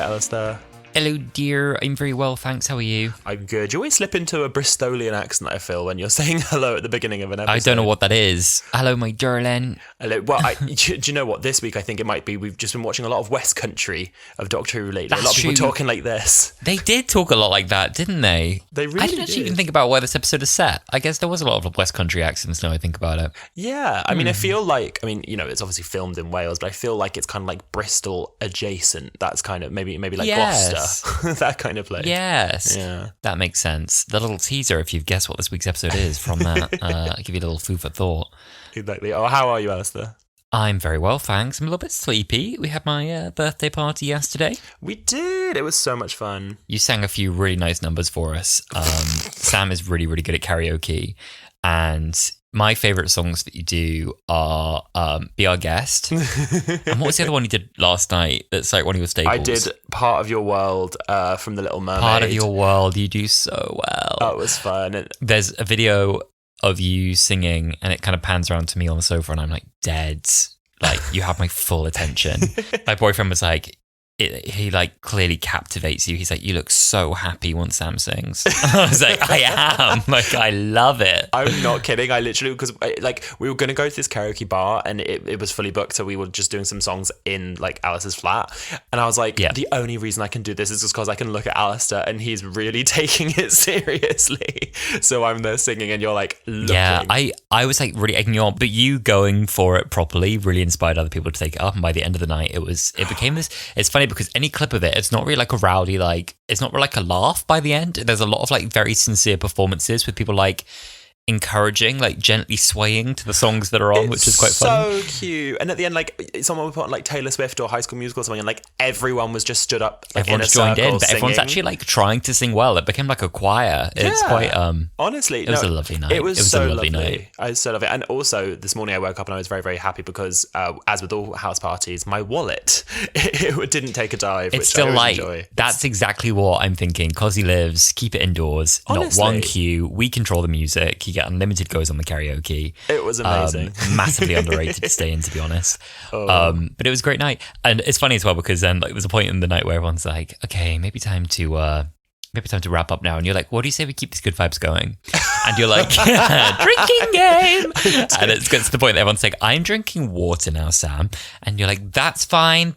right, Alasdair? Hello, dear. I'm very well, thanks. How are you? I'm good. You always slip into a Bristolian accent, I feel, when you're saying hello at the beginning of an episode. I don't know what that is. Hello, my darling. Hello. Well, do you know what? This week, I think it might be, we've just been watching a lot of West Country of Doctor Who lately. That's a lot of people true. talking like this. They did talk a lot like that, didn't they? They really I didn't actually even think about where this episode is set. I guess there was a lot of West Country accents now I think about it. Yeah. I mean, I feel like, it's obviously filmed in Wales, but I feel like it's kind of like Bristol adjacent. That's kind of maybe like Gloucester. That kind of place. Yes. Yeah. That makes sense. The little teaser, if you've guessed what this week's episode is from that, I'll give you a little food for thought. Exactly. Oh, how are you, Alasdair? I'm very well, thanks. I'm a little bit sleepy. We had my birthday party yesterday. We did. It was so much fun. You sang a few really nice numbers for us. Sam is really, really good at karaoke. And my favourite songs that you do are Be Our Guest. And what was the other one you did last night that's like one of your staples? I did Part of Your World from The Little Mermaid. Part of Your World. You do so well. That was fun. There's a video of you singing and it kind of pans around to me on the sofa and I'm like dead. Like, you have my full attention. My boyfriend was like, he like clearly captivates you. He's like, you look so happy when Sam sings. I was like, I am. Like, I love it. I'm not kidding. I literally, because like we were going to go to this karaoke bar and it was fully booked. So we were just doing some songs in like Alice's flat. And I was like, the only reason I can do this is just because I can look at Alasdair and he's really taking it seriously. So I'm there singing and you're like looking. Yeah, I was like really egging you on, but you going for it properly really inspired other people to take it up. And by the end of the night, it became this, it's funny because any clip of it, it's not really like a rowdy, like, it's not really like a laugh by the end. There's a lot of like very sincere performances with people like encouraging, like gently swaying to the songs that are on, which is quite funny. So cute. And at the end, like someone would put on like Taylor Swift or High School Musical or something, and like everyone was just stood up, like everyone's in a joined circle in, but everyone's singing. actually like trying to sing well. It became like a choir. It's quite honestly, it was a lovely night. It was so a lovely night. I so love it. And also this morning I woke up and I was very, very happy because as with all house parties, my wallet it didn't take a dive. It's which still I like enjoy. That's exactly what I'm thinking. Cosy lives, keep it indoors, Honestly. not one cue. We control the music. You get unlimited goes on the karaoke. It was amazing. Massively underrated to stay in, to be honest. But it was a great night. And it's funny as well because then like there was a point in the night where everyone's like, okay, maybe time to wrap up now. And you're like, what do you say we keep these good vibes going? And you're like, drinking game. And it gets to the point that everyone's like, I'm drinking water now, Sam. And you're like, that's fine,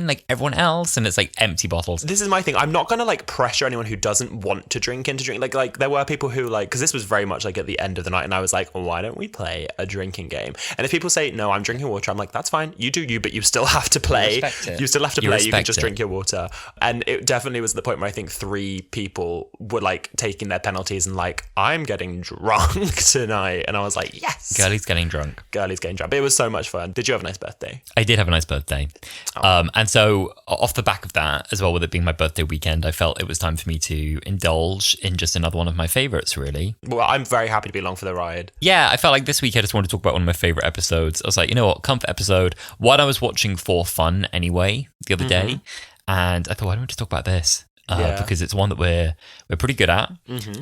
like everyone else. And it's like empty bottles. This is my thing. I'm not going to like pressure anyone who doesn't want to drink into drink. Like there were people who like, because this was very much like at the end of the night and I was like, why don't we play a drinking game? And if people say, no, I'm drinking water, I'm like, that's fine. You do you, but you still have to play. You still have to play. You can just drink your water. And it definitely was the point where I think 3 people were like taking their penalties and like, I'm getting drunk tonight. And I was like, yes. Girlie's getting drunk. But it was so much fun. Did you have a nice birthday? I did have a nice birthday. And so off the back of that, as well with it being my birthday weekend, I felt it was time for me to indulge in just another one of my favourites, really. Well, I'm very happy to be along for the ride. Yeah, I felt like this week I just wanted to talk about one of my favourite episodes. I was like, you know what, comfort episode. One I was watching for fun anyway the other day. And I thought, why don't we just talk about this? Because it's one that we're pretty good at.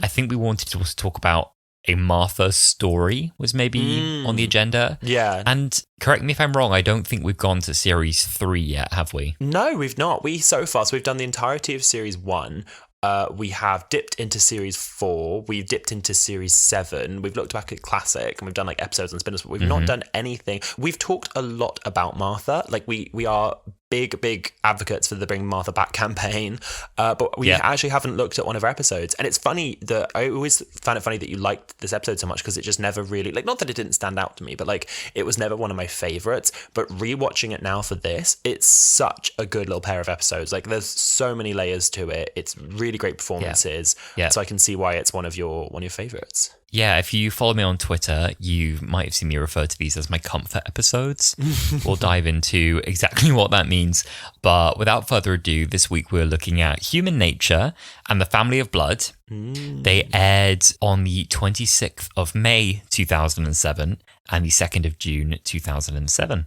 I think we wanted to also talk about a Martha story was maybe on the agenda. Yeah. And correct me if I'm wrong, I don't think we've gone to series 3 yet, have we? No, we've not. So we've done the entirety of series 1. We have dipped into series 4. We've dipped into series 7. We've looked back at classic and we've done like episodes and spin-offs, but we've not done anything. We've talked a lot about Martha. Like we are big advocates for the Bring Martha Back campaign, but we actually haven't looked at one of our episodes. And it's funny that I always found it funny that you liked this episode so much because it just never really, like, not that it didn't stand out to me, but like it was never one of my favorites. But rewatching it now for this, it's such a good little pair of episodes. Like there's so many layers to it. It's really great performances. Yeah. So I can see why it's one of your favorites. Yeah, if you follow me on Twitter, you might have seen me refer to these as my comfort episodes. We'll dive into exactly what that means. But without further ado, this week we're looking at Human Nature and the Family of Blood. They aired on the 26th of May 2007 and the 2nd of June 2007.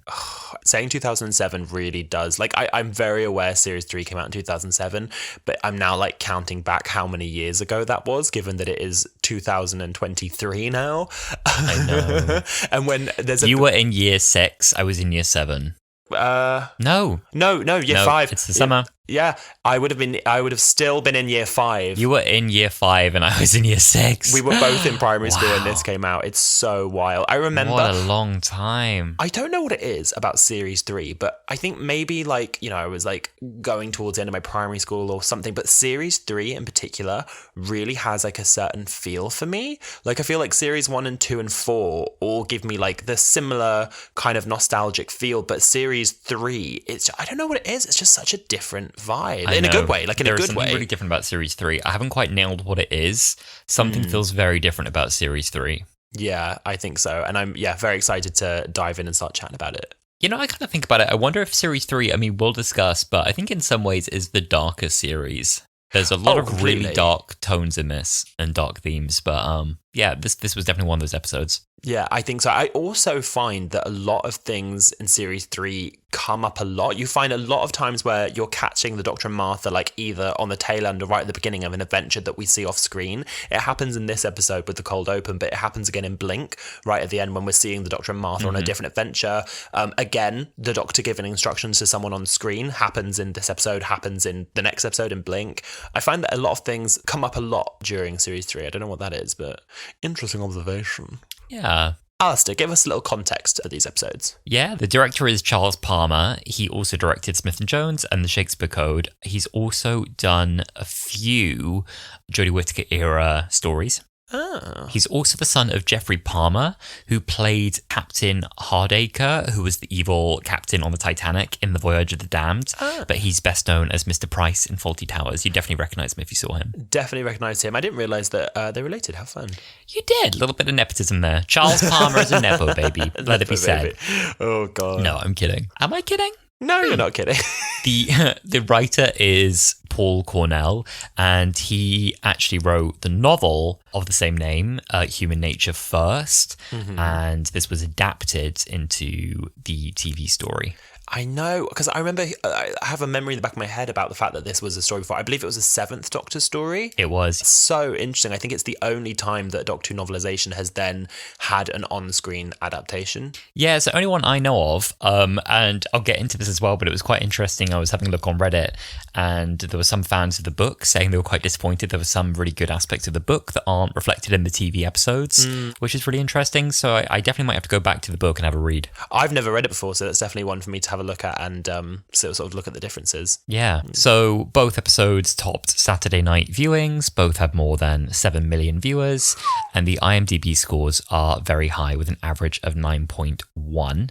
Saying 2007 really does, like, I'm very aware Series 3 came out in 2007, but I'm now like counting back how many years ago that was, given that it is 2023 now. I know. And when You were in year 6, I was in year 7. No, year 5. It's the summer. Yeah, I would have still been in year 5. You were in year 5 and I was in year 6. We were both in primary school when this came out. It's so wild. I remember. What a long time. I don't know what it is about series 3, but I think maybe like, you know, I was like going towards the end of my primary school or something, but series 3 in particular really has like a certain feel for me. Like I feel like series 1 and 2 and 4 all give me like the similar kind of nostalgic feel, but series 3, I don't know what it is. It's just such a different vibe in a good way, like in a good way. There's something really different about series 3. I haven't quite nailed what it is. Something feels very different about series 3. Yeah, I think so. And I'm very excited to dive in and start chatting about it. You know, I kind of think about it. I wonder if series 3, I mean, we'll discuss, but I think in some ways is the darker series. There's a lot of really dark tones in this and dark themes, but yeah, this was definitely one of those episodes. Yeah, I think so. I also find that a lot of things in series 3 come up a lot. You find a lot of times where you're catching the Doctor and Martha like either on the tail end or right at the beginning of an adventure that we see off screen. It happens in this episode with the cold open, but it happens again in Blink right at the end when we're seeing the Doctor and Martha on a different adventure. Again, the Doctor giving instructions to someone on screen happens in this episode, happens in the next episode in Blink. I find that a lot of things come up a lot during series 3. I don't know what that is, but interesting observation. Yeah. Alasdair, give us a little context for these episodes. Yeah, the director is Charles Palmer. He also directed Smith & Jones and The Shakespeare Code. He's also done a few Jodie Whittaker era stories. Oh. He's also the son of Geoffrey Palmer, who played Captain Hardacre, who was the evil captain on the Titanic in The Voyage of the Damned. But he's best known as Mr. Price in Fawlty Towers. You definitely recognise him if you saw him. Definitely recognise him. I didn't realise that they're related. How fun. You did. A little bit of nepotism there. Charles Palmer is a nepo baby. Let it be said. Oh, God. No, I'm kidding. Am I kidding? No, you're not kidding. The writer is Paul Cornell, and he actually wrote the novel of the same name, Human Nature, first, and this was adapted into the TV story. I know, because I remember, I have a memory in the back of my head about the fact that this was a story before. I believe it was a 7th Doctor story. It was. So interesting. I think it's the only time that Doctor Who novelisation has then had an on-screen adaptation. Yeah, it's the only one I know of, and I'll get into this as well, but it was quite interesting. I was having a look on Reddit, and there were some fans of the book saying they were quite disappointed. There were some really good aspects of the book that aren't reflected in the TV episodes, which is really interesting. So I definitely might have to go back to the book and have a read. I've never read it before, so that's definitely one for me to have a look at and sort of look at the differences. Yeah. So both episodes topped Saturday night viewings. Both had more than 7 million viewers, and the IMDb scores are very high with an average of 9.1.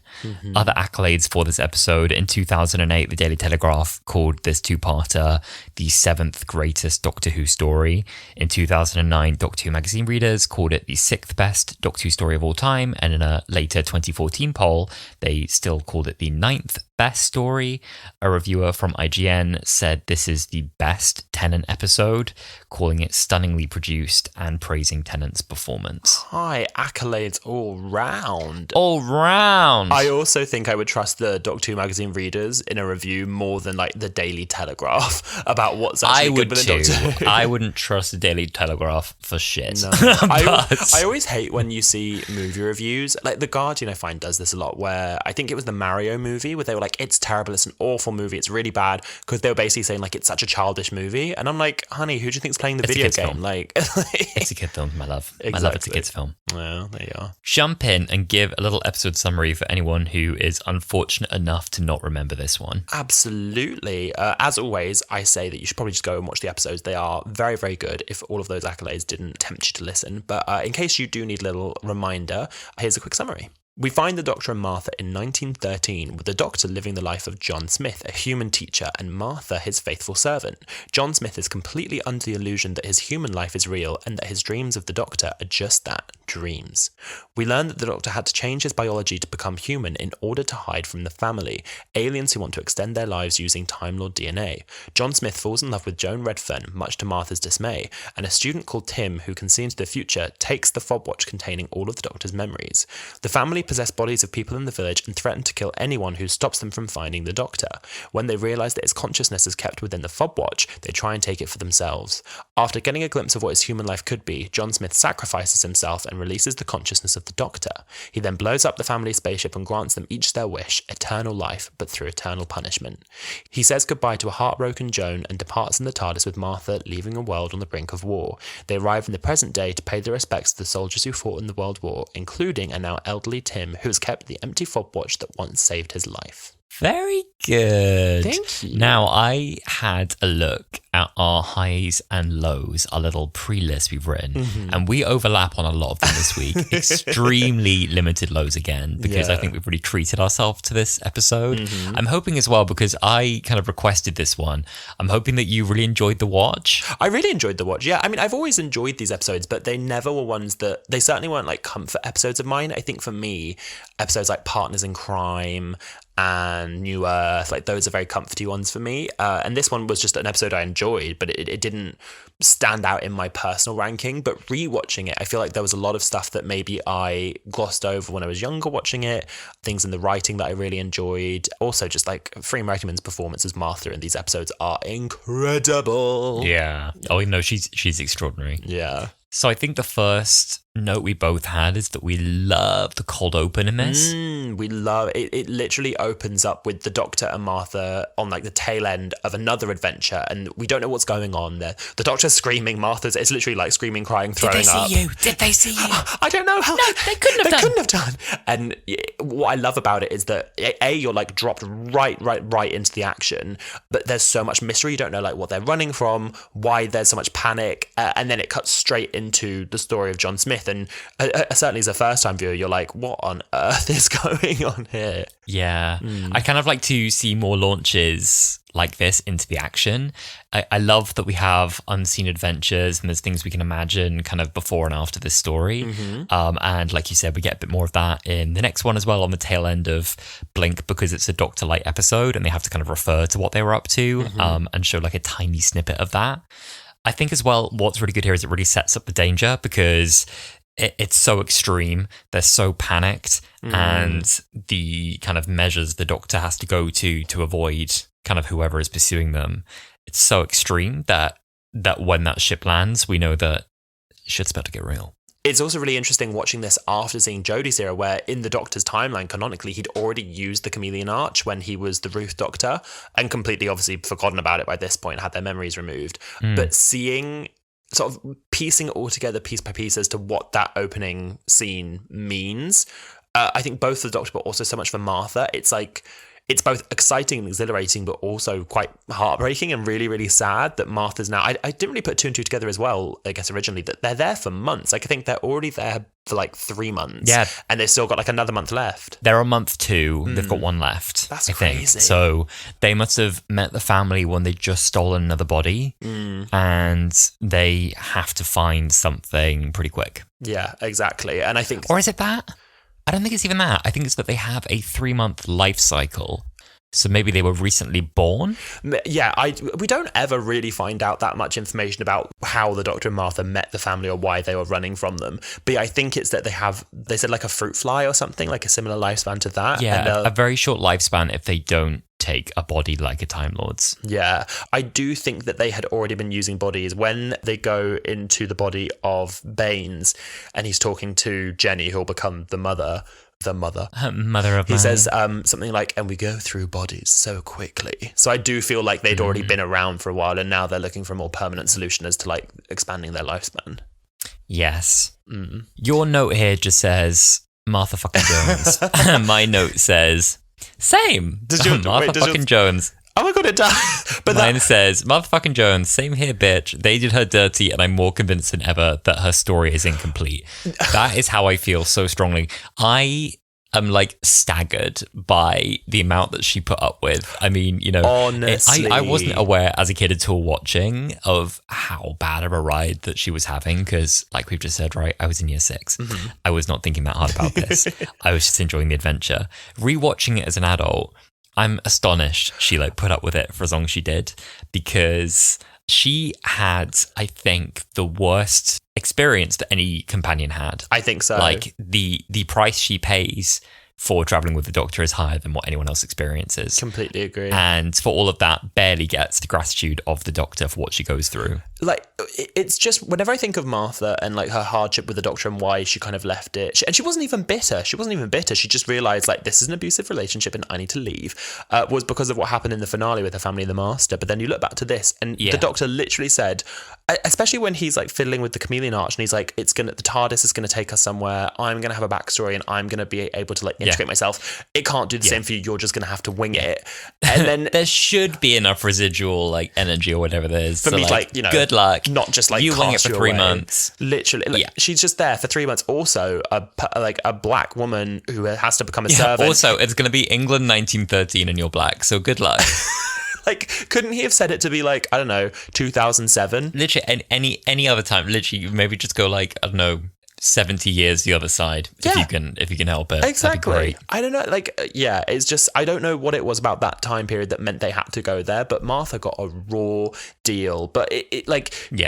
Other accolades for this episode: in 2008, the Daily Telegraph called this two-parter the 7th greatest Doctor Who story. In 2009, Doctor Who magazine readers called it the 6th best Doctor Who story of all time, and in a later 2014 poll, they still called it the 9th best story. A reviewer from IGN said this is the best Tennant episode, calling it stunningly produced and praising Tennant's performance. High accolades all round. All round. I also think I would trust the Doctor Who magazine readers in a review more than like the Daily Telegraph about what's actually good with the Doctor Who. I wouldn't trust the Daily Telegraph for shit. No. I always hate when you see movie reviews. Like The Guardian, I find, does this a lot, where I think it was the Mario movie where they were like, it's terrible, it's an awful movie, it's really bad, because they were basically saying like it's such a childish movie, and I'm like, honey, who do you think's playing the video game? Like, it's a kid film, my love. Exactly. My love, it's a kid's film. Well, there you are. Jump in and give a little episode summary for anyone who is unfortunate enough to not remember this one. Absolutely. As always, I say that you should probably just go and watch the episodes. They are very, very good if all of those accolades didn't tempt you to listen. But in case you do need a little reminder, here's a quick summary. We find the Doctor and Martha in 1913, with the Doctor living the life of John Smith, a human teacher, and Martha, his faithful servant. John Smith is completely under the illusion that his human life is real and that his dreams of the Doctor are just that, dreams. We learn that the Doctor had to change his biology to become human in order to hide from the family, aliens who want to extend their lives using Time Lord DNA. John Smith falls in love with Joan Redfern, much to Martha's dismay, and a student called Tim, who can see into the future, takes the fob watch containing all of the Doctor's memories. The family possess bodies of people in the village and threaten to kill anyone who stops them from finding the Doctor. When they realise that his consciousness is kept within the fob watch, they try and take it for themselves. After getting a glimpse of what his human life could be, John Smith sacrifices himself and releases the consciousness of the Doctor. He then blows up the family spaceship and grants them each their wish, eternal life, but through eternal punishment. He says goodbye to a heartbroken Joan and departs in the TARDIS with Martha, leaving a world on the brink of war. They arrive in the present day to pay their respects to the soldiers who fought in the World War, including a now elderly Tim, who has kept the empty fob watch that once saved his life. Very good. Thank you. Now, I had a look at our highs and lows, our little pre-list we've written, and we overlap on a lot of them this week. Extremely limited lows again, because I think we've really treated ourselves to this episode. I'm hoping as well, because I kind of requested this one, I'm hoping that you really enjoyed the watch. I really enjoyed the watch, yeah. I mean, I've always enjoyed these episodes, but they never were ones that, they certainly weren't like comfort episodes of mine. I think for me, episodes like Partners in Crime and New Earth, like those are very comforty ones for me. And this one was just an episode I enjoyed, but it didn't stand out in my personal ranking. But rewatching it, I feel like there was a lot of stuff that maybe I glossed over when I was younger watching it, things in the writing that I really enjoyed. Also, just like Freema Reckman's performance as Martha in these episodes are incredible. Yeah. Oh, no, she's extraordinary. Yeah. So I think the first note we both had is that we love the cold open in this. We love it. It literally opens up with the Doctor and Martha on like the tail end of another adventure, and we don't know what's going on there. The Doctor's screaming, Martha's, it's literally like screaming, crying, throwing up. Did they see you? I don't know how. No, they couldn't have done. And what I love about it is that you're like dropped right into the action, but there's so much mystery. You don't know like what they're running from, why there's so much panic, and then it cuts straight into the story of John Smith. And certainly as a first-time viewer, you're like, what on earth is going on here? Yeah. I kind of like to see more launches like this into the action. I love that we have unseen adventures and there's things we can imagine kind of before and after this story. And like you said, we get a bit more of that in the next one as well on the tail end of Blink, because it's a Doctor Light episode and they have to kind of refer to what they were up to and show like a tiny snippet of that. I think as well, what's really good here is it really sets up the danger, because it's so extreme. They're so panicked, and the kind of measures the Doctor has to go to avoid kind of whoever is pursuing them. It's so extreme that when that ship lands, we know that shit's about to get real. It's also really interesting watching this after seeing Jodie's era, where in the Doctor's timeline, canonically, he'd already used the Chameleon Arch when he was the Ruth Doctor, and completely obviously forgotten about it by this point, had their memories removed. But seeing, sort of piecing it all together piece by piece as to what that opening scene means, I think both for the Doctor, but also so much for Martha, it's like, it's both exciting and exhilarating, but also quite heartbreaking and really, really sad that Martha's now... I didn't really put two and two together as well, I guess, originally, that they're there for months. Like, I think they're already there for like 3 months. Yeah. And they've still got like another month left. They're on month 2. They've got one left. That's I think. crazy. So they must have met the family when they just stolen another body, and they have to find something pretty quick. Yeah, exactly. And I think... Or is it that? I don't think it's even that. I think it's that they have a 3-month life cycle. So maybe they were recently born? Yeah, we don't ever really find out that much information about how the Doctor and Martha met the family or why they were running from them. But yeah, I think it's that they said like a fruit fly or something, like a similar lifespan to that. Yeah, and, a very short lifespan if they don't take a body like a Time Lord's. Yeah, I do think that they had already been using bodies when they go into the body of Baines and he's talking to Jenny, who'll become the mother of he says something like, and we go through bodies so quickly. So I do feel like they'd already been around for a while, and now they're looking for a more permanent solution as to like expanding their lifespan. Yes. Your note here just says Martha fucking Jones. My note says same. Martha fucking Jones. Oh my god, it does. But mine says, motherfucking Jones, same here, bitch. They did her dirty, and I'm more convinced than ever that her story is incomplete. That is how I feel so strongly. I am like staggered by the amount that she put up with. I mean, you know, honestly, I wasn't aware as a kid at all watching of how bad of a ride that she was having, because like we've just said, right, I was in year 6. I was not thinking that hard about this. I was just enjoying the adventure. Rewatching it as an adult, I'm astonished she like put up with it for as long as she did, because She had, I think, the worst experience that any companion had. I think so. Like, the price she pays for traveling with the Doctor is higher than what anyone else experiences. Completely agree. And for all of that, barely gets the gratitude of the Doctor for what she goes through. Like, it's just, whenever I think of Martha and like her hardship with the Doctor and why she kind of left it, and she wasn't even bitter. She just realised, like, this is an abusive relationship and I need to leave, was because of what happened in the finale with her family and the Master. But then you look back to this and the Doctor literally said, especially when he's like fiddling with the chameleon arch and he's like, the TARDIS is going to take us somewhere, I'm going to have a backstory and I'm going to be able to like integrate myself. It can't do the same for you. You're just going to have to wing it. And then there should be enough residual like energy or whatever there is. For me, like, you know, good luck. Not just like you wing it for 3 months. Literally, like, she's just there for 3 months. Also, a black woman who has to become a servant. Also, it's going to be England 1913 and you're black, so good luck. Like, couldn't he have said it to be like, I don't know, 2007? Literally, any other time. Literally, maybe just go like, I don't know, 70 years the other side, if you can help it. Exactly. I don't know, like, it's just, I don't know what it was about that time period that meant they had to go there, but Martha got a raw deal. But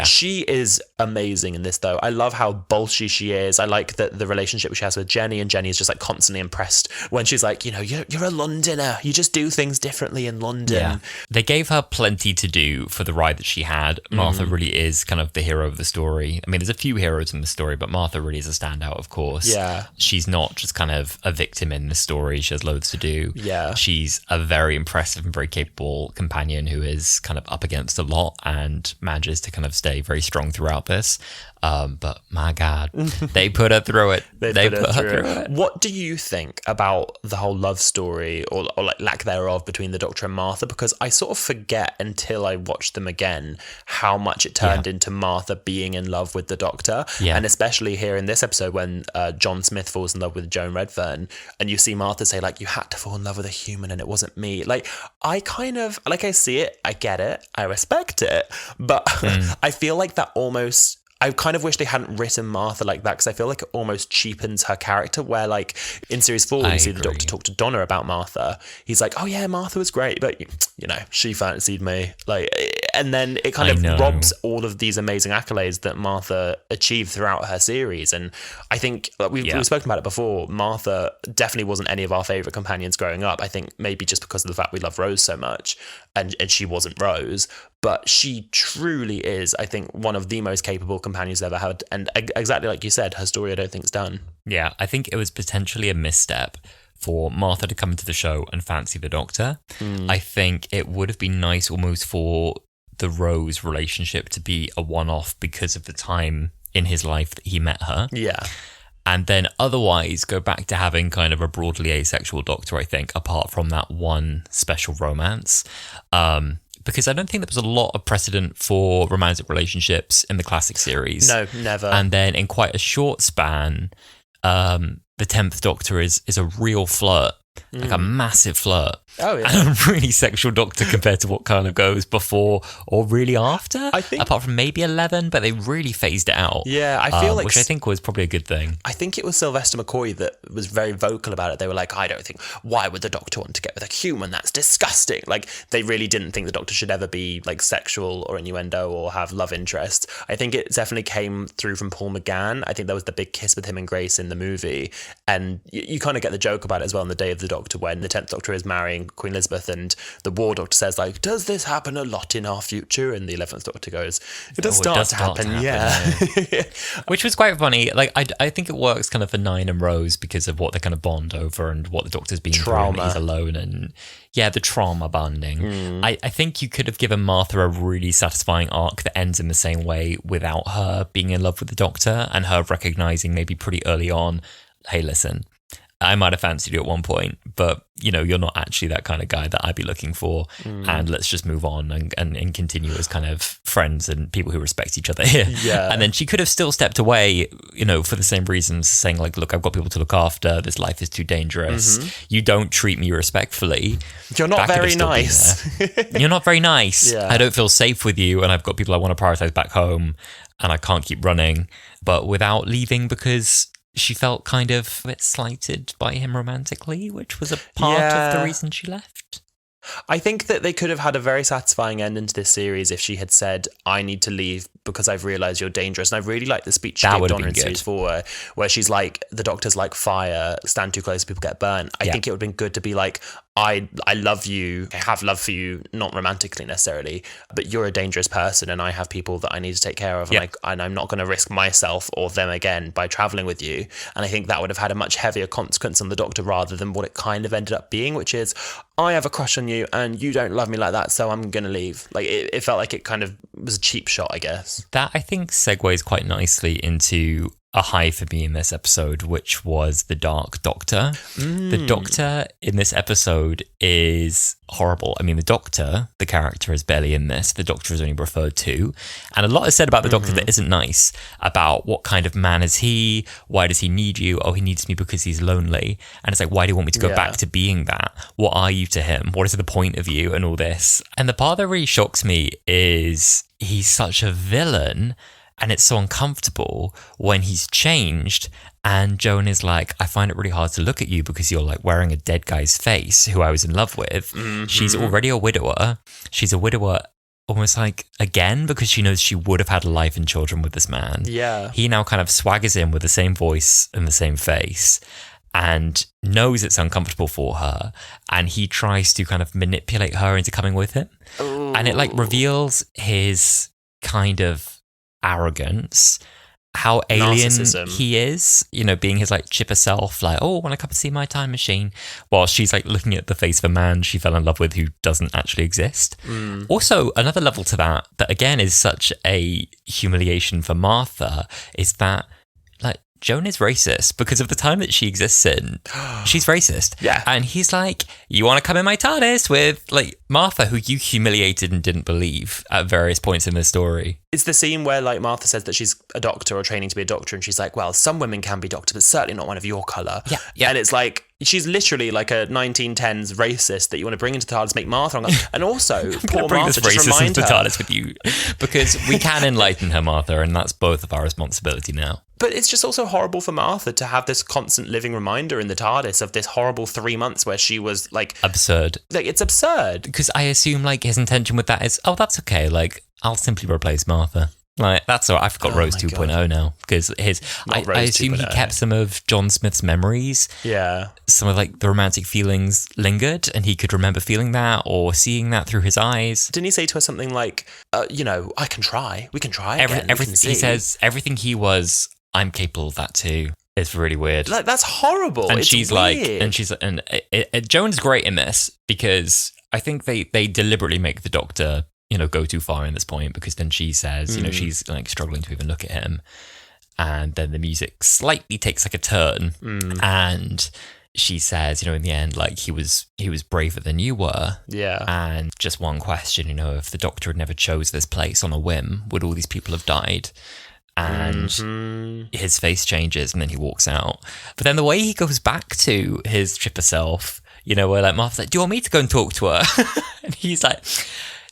she is amazing in this, though. I love how bolshy she is. I like the relationship she has with Jenny, and Jenny is just like constantly impressed when she's like, you know, you're a Londoner, you just do things differently in London. Yeah. They gave her plenty to do for the ride that she had. Martha really is kind of the hero of the story. I mean, there's a few heroes in the story, but Martha really is a standout, of course. Yeah. She's not just kind of a victim in the story. She has loads to do. Yeah. She's a very impressive and very capable companion who is kind of up against a lot and manages to kind of stay very strong throughout this. But my God, they put her through it. They put her through it. What do you think about the whole love story or like lack thereof between the Doctor and Martha? Because I sort of forget until I watch them again how much it turned into Martha being in love with the Doctor. Yeah. And especially here in this episode when John Smith falls in love with Joan Redfern and you see Martha say like, you had to fall in love with a human and it wasn't me. Like, I kind of, like, I see it, I get it, I respect it, but I feel like that almost... I kind of wish they hadn't written Martha like that because I feel like it almost cheapens her character where, like, in series 4 when you see the Doctor talk to Donna about Martha, he's like, oh yeah, Martha was great, but, you know, she fancied me. Like, and then it kind of robs all of these amazing accolades that Martha achieved throughout her series. And I think we've spoken about it before, Martha definitely wasn't any of our favourite companions growing up. I think maybe just because of the fact we love Rose so much and she wasn't Rose. But she truly is, I think, one of the most capable companions I've ever had. And exactly like you said, her story I don't think is done. Yeah, I think it was potentially a misstep for Martha to come into the show and fancy the Doctor. I think it would have been nice almost for the Rose relationship to be a one-off because of the time in his life that he met her. Yeah. And then otherwise go back to having kind of a broadly asexual Doctor, I think, apart from that one special romance. Because I don't think there was a lot of precedent for romantic relationships in the classic series. No, never. And then in quite a short span, the 10th Doctor is a real flirt, like a massive flirt. Oh, yeah. And a really sexual Doctor compared to what kind of goes before or really after. I think, apart from maybe 11, but they really phased it out. Yeah, I feel like... Which I think was probably a good thing. I think it was Sylvester McCoy that was very vocal about it. They were like, I don't think... Why would the Doctor want to get with a human? That's disgusting. Like, they really didn't think the Doctor should ever be, like, sexual or innuendo or have love interests. I think it definitely came through from Paul McGann. I think there was the big kiss with him and Grace in the movie. And you kind of get the joke about it as well on the Day of the Doctor when the 10th Doctor is marrying Queen Elizabeth and the War Doctor says, like, does this happen a lot in our future? And the 11th Doctor goes, it does start to happen, yeah. Which was quite funny. Like, I think it works kind of for Nine and Rose because of what they kind of bond over and what the Doctor's been through and he's alone and, yeah, the trauma bonding. I think you could have given Martha a really satisfying arc that ends in the same way without her being in love with the Doctor and her recognising maybe pretty early on, hey, listen, I might have fancied you at one point, but, you know, you're not actually that kind of guy that I'd be looking for. And let's just move on and continue as kind of friends and people who respect each other here. Yeah. And then she could have still stepped away, you know, for the same reasons, saying like, look, I've got people to look after. This life is too dangerous. You don't treat me respectfully. You're not very nice. You're not very nice. Yeah. I don't feel safe with you. And I've got people I want to prioritize back home and I can't keep running, but without leaving because she felt kind of a bit slighted by him romantically, which was a part of the reason she left. I think that they could have had a very satisfying ending to this series if she had said, I need to leave because I've realised you're dangerous. And I really like the speech she gave Donna in series 4 where she's like, the doctor's like fire, stand too close, people get burnt. I think it would have been good to be like, I love you, I have love for you, not romantically necessarily, but you're a dangerous person and I have people that I need to take care of and I'm not going to risk myself or them again by travelling with you. And I think that would have had a much heavier consequence on the doctor rather than what it kind of ended up being, which is, I have a crush on you and you don't love me like that, so I'm going to leave. Like, it felt like it kind of was a cheap shot, I guess. That, I think, segues quite nicely into a high for me in this episode, which was the Dark Doctor. The Doctor in this episode is horrible. I mean, the Doctor, the character, is barely in this. The Doctor is only referred to. And a lot is said about the Doctor that isn't nice, about what kind of man is he? Why does he need you? Oh, he needs me because he's lonely. And it's like, why do you want me to go back to being that? What are you to him? What is the point of you? And all this. And the part that really shocks me is he's such a villain. And it's so uncomfortable when he's changed and Joan is like, I find it really hard to look at you because you're like wearing a dead guy's face who I was in love with. She's already a widower. She's a widower almost like again because she knows she would have had a life and children with this man. Yeah. He now kind of swaggers in with the same voice and the same face and knows it's uncomfortable for her. And he tries to kind of manipulate her into coming with him. Ooh. And it like reveals his kind of arrogance, how alien he is, you know, being his like chipper self, like, oh, want to come and see my time machine, while she's like looking at the face of a man she fell in love with who doesn't actually exist. Also, another level to that again is such a humiliation for Martha, is that like Joan is racist because of the time that she exists in. She's racist. Yeah. And he's like, you want to come in my TARDIS with like Martha, who you humiliated and didn't believe at various points in the story. It's the scene where like Martha says that she's a doctor or training to be a doctor and she's like, well, some women can be doctors, but certainly not one of your colour. Yeah. And it's like, she's literally like a 1910s racist that you want to bring into the TARDIS, make Martha. And also, poor Martha, just remind her. her. TARDIS with you because we can enlighten her, Martha, and that's both of our responsibility now. But it's just also horrible for Martha to have this constant living reminder in the TARDIS of this horrible 3 months where she was like... absurd. Like, it's absurd. Because I assume like his intention with that is, oh, that's okay. Like, I'll simply replace Martha. Like, that's all right. I've got Rose 2.0 now because I assume he kept some of John Smith's memories. Yeah. Some of like the romantic feelings lingered and he could remember feeling that or seeing that through his eyes. Didn't he say to her something like, you know, I can try. We can try again. Everything he says, everything he was, I'm capable of that too. It's really weird. Like, that's horrible. And it's she's weird. and Joan's great in this because I think they deliberately make the Doctor, you know, go too far in this point because then she says, you know, she's like struggling to even look at him. And then the music slightly takes like a turn and she says, you know, in the end, like he was braver than you were. Yeah. And just one question, you know, if the Doctor had never chose this place on a whim, would all these people have died? And his face changes and then he walks out. But then the way he goes back to his chipper self, you know, where like Martha's like, do you want me to go and talk to her? And he's like,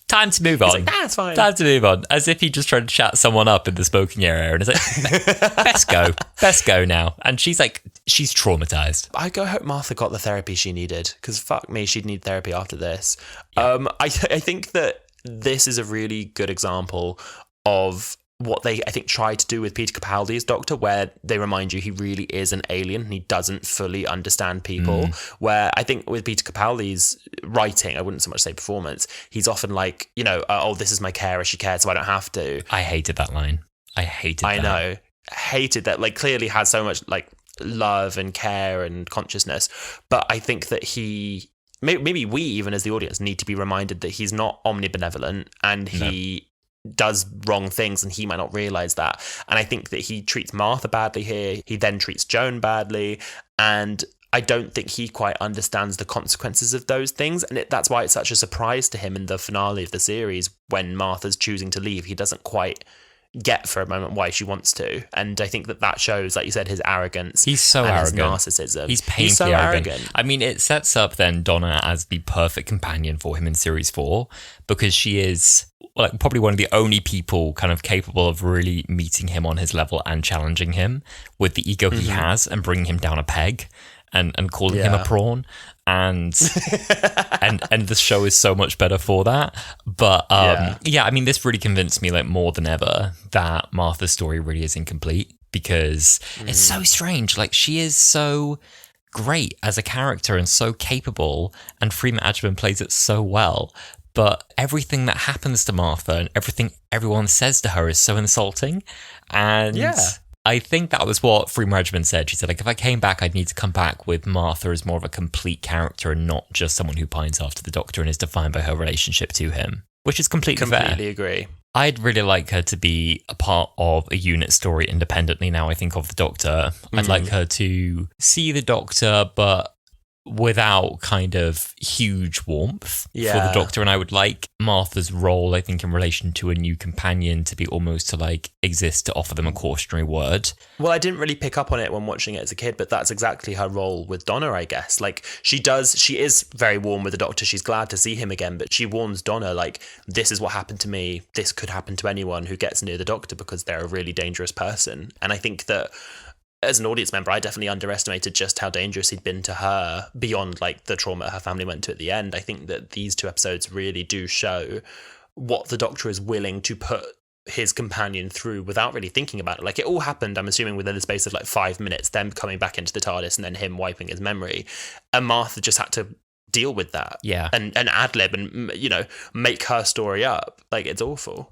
time to move on. He's like, that's fine. Time to move on. As if he just tried to chat someone up in the smoking area. And it's like, best go now. And she's like, she's traumatized. I hope Martha got the therapy she needed because fuck me, she'd need therapy after this. Yeah. I think that this is a really good example of what they, I think, tried to do with Peter Capaldi's Doctor, where they remind you he really is an alien and he doesn't fully understand people. Where I think with Peter Capaldi's writing, I wouldn't so much say performance, he's often like, you know, oh, this is my carer, she cares, so I don't have to. I hated that line. I know. Hated that. Like, clearly has so much like love and care and consciousness. But I think that maybe we, even as the audience, need to be reminded that he's not omnibenevolent and he does wrong things and he might not realise that. And I think that he treats Martha badly here. He then treats Joan badly. And I don't think he quite understands the consequences of those things. And that's why it's such a surprise to him in the finale of the series when Martha's choosing to leave. He doesn't quite get for a moment why she wants to. And I think that shows, like you said, his arrogance. He's so arrogant. His narcissism. He's painfully arrogant. I mean, it sets up then Donna as the perfect companion for him in series 4 because she is like probably one of the only people kind of capable of really meeting him on his level and challenging him with the ego he has and bringing him down a peg. and calling him a prawn. And and the show is so much better for that. But I mean, this really convinced me like more than ever that Martha's story really is incomplete, because it's so strange. Like, she is so great as a character and so capable, and Freeman Adjman plays it so well. But everything that happens to Martha and everything everyone says to her is so insulting. And I think that was what Freeman Adjman said. She said, like, if I came back, I'd need to come back with Martha as more of a complete character and not just someone who pines after the Doctor and is defined by her relationship to him, which is completely fair. Completely agree. I'd really like her to be a part of a unit story independently now, I think, of the Doctor. I'd like her to see the Doctor, but without kind of huge warmth for the Doctor. And I would like Martha's role, I think, in relation to a new companion to be almost to like exist to offer them a cautionary word. Well, I didn't really pick up on it when watching it as a kid, but that's exactly her role with Donna, I guess. Like, she is very warm with the Doctor. She's glad to see him again, but she warns Donna, like, this is what happened to me. This could happen to anyone who gets near the Doctor because they're a really dangerous person. And I think that as an audience member, I definitely underestimated just how dangerous he'd been to her beyond like the trauma her family went to at the end. I think that these 2 episodes really do show what the Doctor is willing to put his companion through without really thinking about it. Like, it all happened, I'm assuming, within the space of like 5 minutes, them coming back into the TARDIS and then him wiping his memory. And Martha just had to deal with that and ad-lib and, you know, make her story up. Like, it's awful.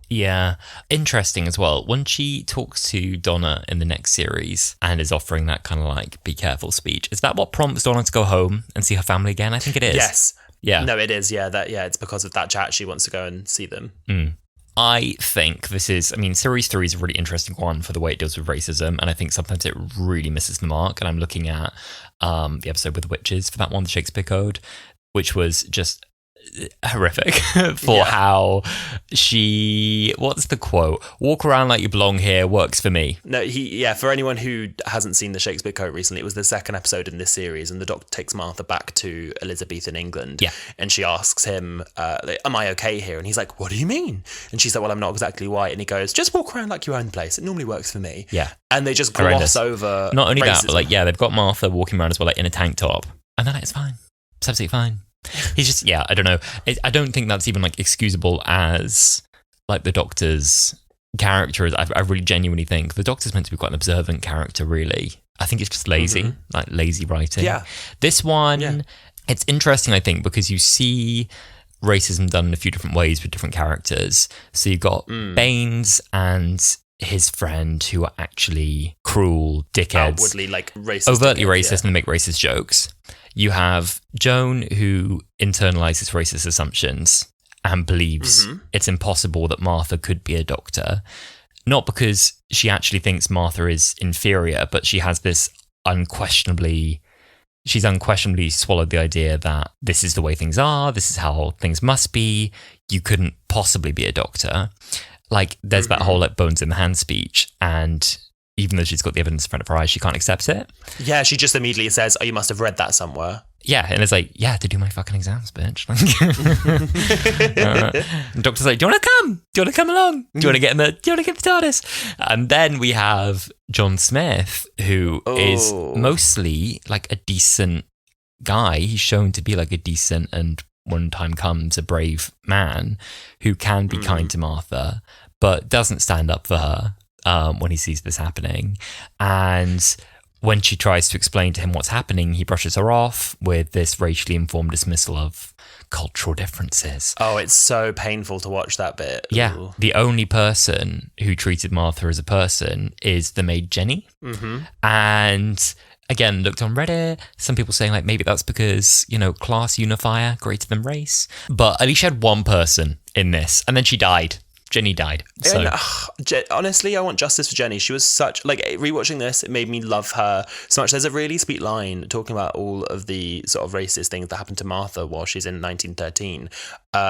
Interesting as well, when she talks to Donna in the next series and is offering that kind of like be careful speech, is that what prompts Donna to go home and see her family again? I think it is. No, it is. It's because of that chat. She wants to go and see them. I think Series 3 is a really interesting one for the way it deals with racism, and I think sometimes it really misses the mark. And I'm looking at the episode with the witches for that one, the Shakespeare Code, which was just horrific for how she, what's the quote? Walk around like you belong here, works for me. No, for anyone who hasn't seen the Shakespeare Code recently, it was the second episode in this series, and the Doctor takes Martha back to Elizabethan England. And she asks him, am I okay here? And he's like, what do you mean? And she's like, well, I'm not exactly white. And he goes, just walk around like your own place. It normally works for me. And they just gloss over not only racism. That, but like, they've got Martha walking around as well, like in a tank top. And then it's fine. It's absolutely fine. He's just, I don't know. I don't think that's even like excusable as like the Doctor's character. I really genuinely think the Doctor's meant to be quite an observant character, really. I think it's just lazy, like lazy writing. This one, it's interesting, I think, because you see racism done in a few different ways with different characters. So you've got Baines and his friend who are actually cruel dickheads. Outwardly like racist. Overtly racist and make racist jokes. You have Joan, who internalizes racist assumptions and believes it's impossible that Martha could be a Doctor. Not because she actually thinks Martha is inferior, but she has this she's unquestionably swallowed the idea that this is the way things are, this is how things must be, you couldn't possibly be a Doctor. Like, there's that whole like bones in the hand speech, and even though she's got the evidence in front of her eyes, she can't accept it. Yeah, she just immediately says, oh, you must have read that somewhere. Yeah, and it's like, to do my fucking exams, bitch. The Doctor's like, do you want to come? Do you want to come along? Do you want to get in the TARDIS? And then we have John Smith, who is mostly like a decent guy. He's shown to be like a decent and one time comes a brave man who can be kind to Martha, but doesn't stand up for her. When he sees this happening, and when she tries to explain to him what's happening, he brushes her off with this racially informed dismissal of cultural differences. Oh, it's so painful to watch that bit. Yeah. Ooh. The only person who treated Martha as a person is the maid Jenny. And again, looked on Reddit, some people saying like maybe that's because, class unifier greater than race, but at least she had one person in this, and then she died. Jenny died. So. And, honestly, I want justice for Jenny. She was such, like, rewatching this, it made me love her so much. There's a really sweet line talking about all of the sort of racist things that happened to Martha while she's in 1913.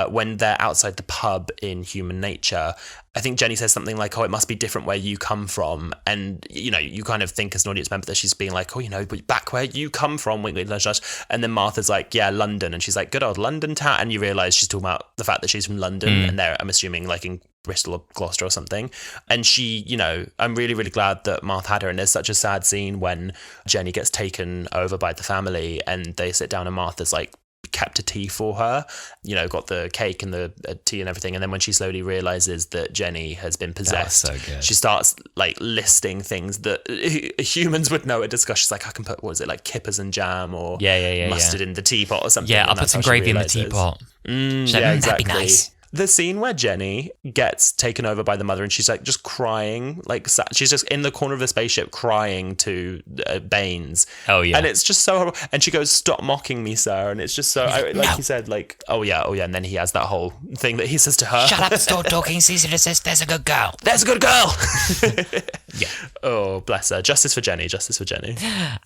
when they're outside the pub in Human Nature, I think Jenny says something like, oh, it must be different where you come from. And, you kind of think as an audience member that she's being like, oh, but back where you come from. Wink, wink, nudge, nudge. And then Martha's like, yeah, London. And she's like, good old London town. And you realise she's talking about the fact that she's from London. And they're, I'm assuming, like in Bristol or Gloucester or something. And she, I'm really, really glad that Martha had her. And there's such a sad scene when Jenny gets taken over by the family and they sit down and Martha's like, kept a tea for her, got the cake and the tea and everything. And then when she slowly realizes that Jenny has been possessed, she starts like listing things that humans would know at discussion. She's like, I can put, what is it, like kippers and jam or mustard in the teapot or something. Yeah, I'll put some gravy in the teapot. Yeah, exactly. That'd be nice. The scene where Jenny gets taken over by the mother and she's like just crying, like she's just in the corner of the spaceship crying to Baines. Oh yeah, and it's just so horrible. And she goes, "Stop mocking me, sir." And it's just so, he said, like, oh yeah. And then he has that whole thing that he says to her: "Shut up, stop talking, Caesar. There's a good girl. There's a good girl." Yeah. Oh, bless her. Justice for Jenny. Justice for Jenny.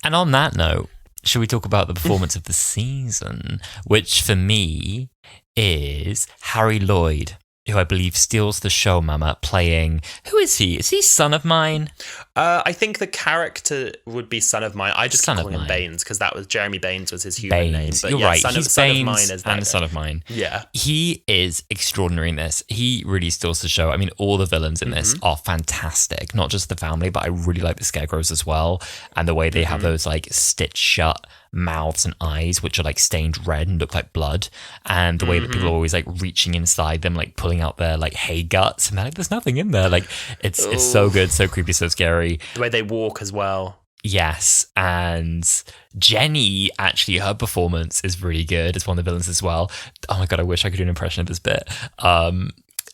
And on that note, should we talk about the performance of the season, which for me is Harry Lloyd, who I believe steals the show, Mama, playing... Who is he? Is he Son of Mine? I think the character would be Son of Mine. I just keep calling him Baines because that was Jeremy Baines was his human name. But you're right. He's Son Baines of Mine is and Son of Mine. Yeah. He is extraordinary in this. He really steals the show. I mean, all the villains in this are fantastic. Not just the family, but I really like the Scarecrows as well. And the way they have those like stitched shut mouths and eyes which are like stained red and look like blood, and the way that people are always like reaching inside them, like pulling out their like hay guts, and they're like, there's nothing in there. Like it's so good, so creepy, so scary. The way they walk as well. Yes, and Jenny, actually, her performance is really good as one of the villains as well. Oh my god, I wish I could do an impression of this bit.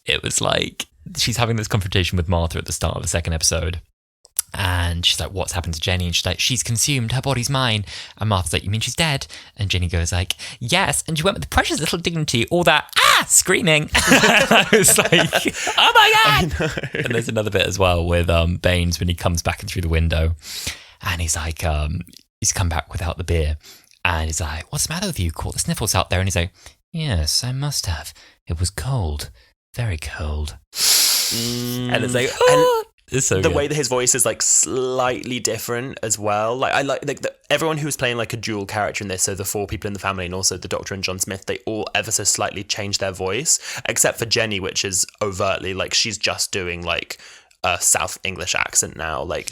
It was like she's having this confrontation with Martha at the start of the second episode. And she's like, what's happened to Jenny? And she's like, she's consumed, her body's mine. And Martha's like, you mean she's dead? And Jenny goes like, yes. And she went with the precious little dignity, all that, screaming. I was like, oh my God. And there's another bit as well with Baines when he comes back in through the window. And he's like, he's come back without the beer. And he's like, what's the matter with you? Caught the sniffles out there. And he's like, yes, I must have. It was cold. Very cold. And it's like, oh. It's so the good. way that his voice is like slightly different as well. Like I like everyone who was playing like a dual character in this. So the four people in the family and also the Doctor and John Smith, they all ever so slightly changed their voice, except for Jenny, which is overtly like she's just doing like a South English accent now. Like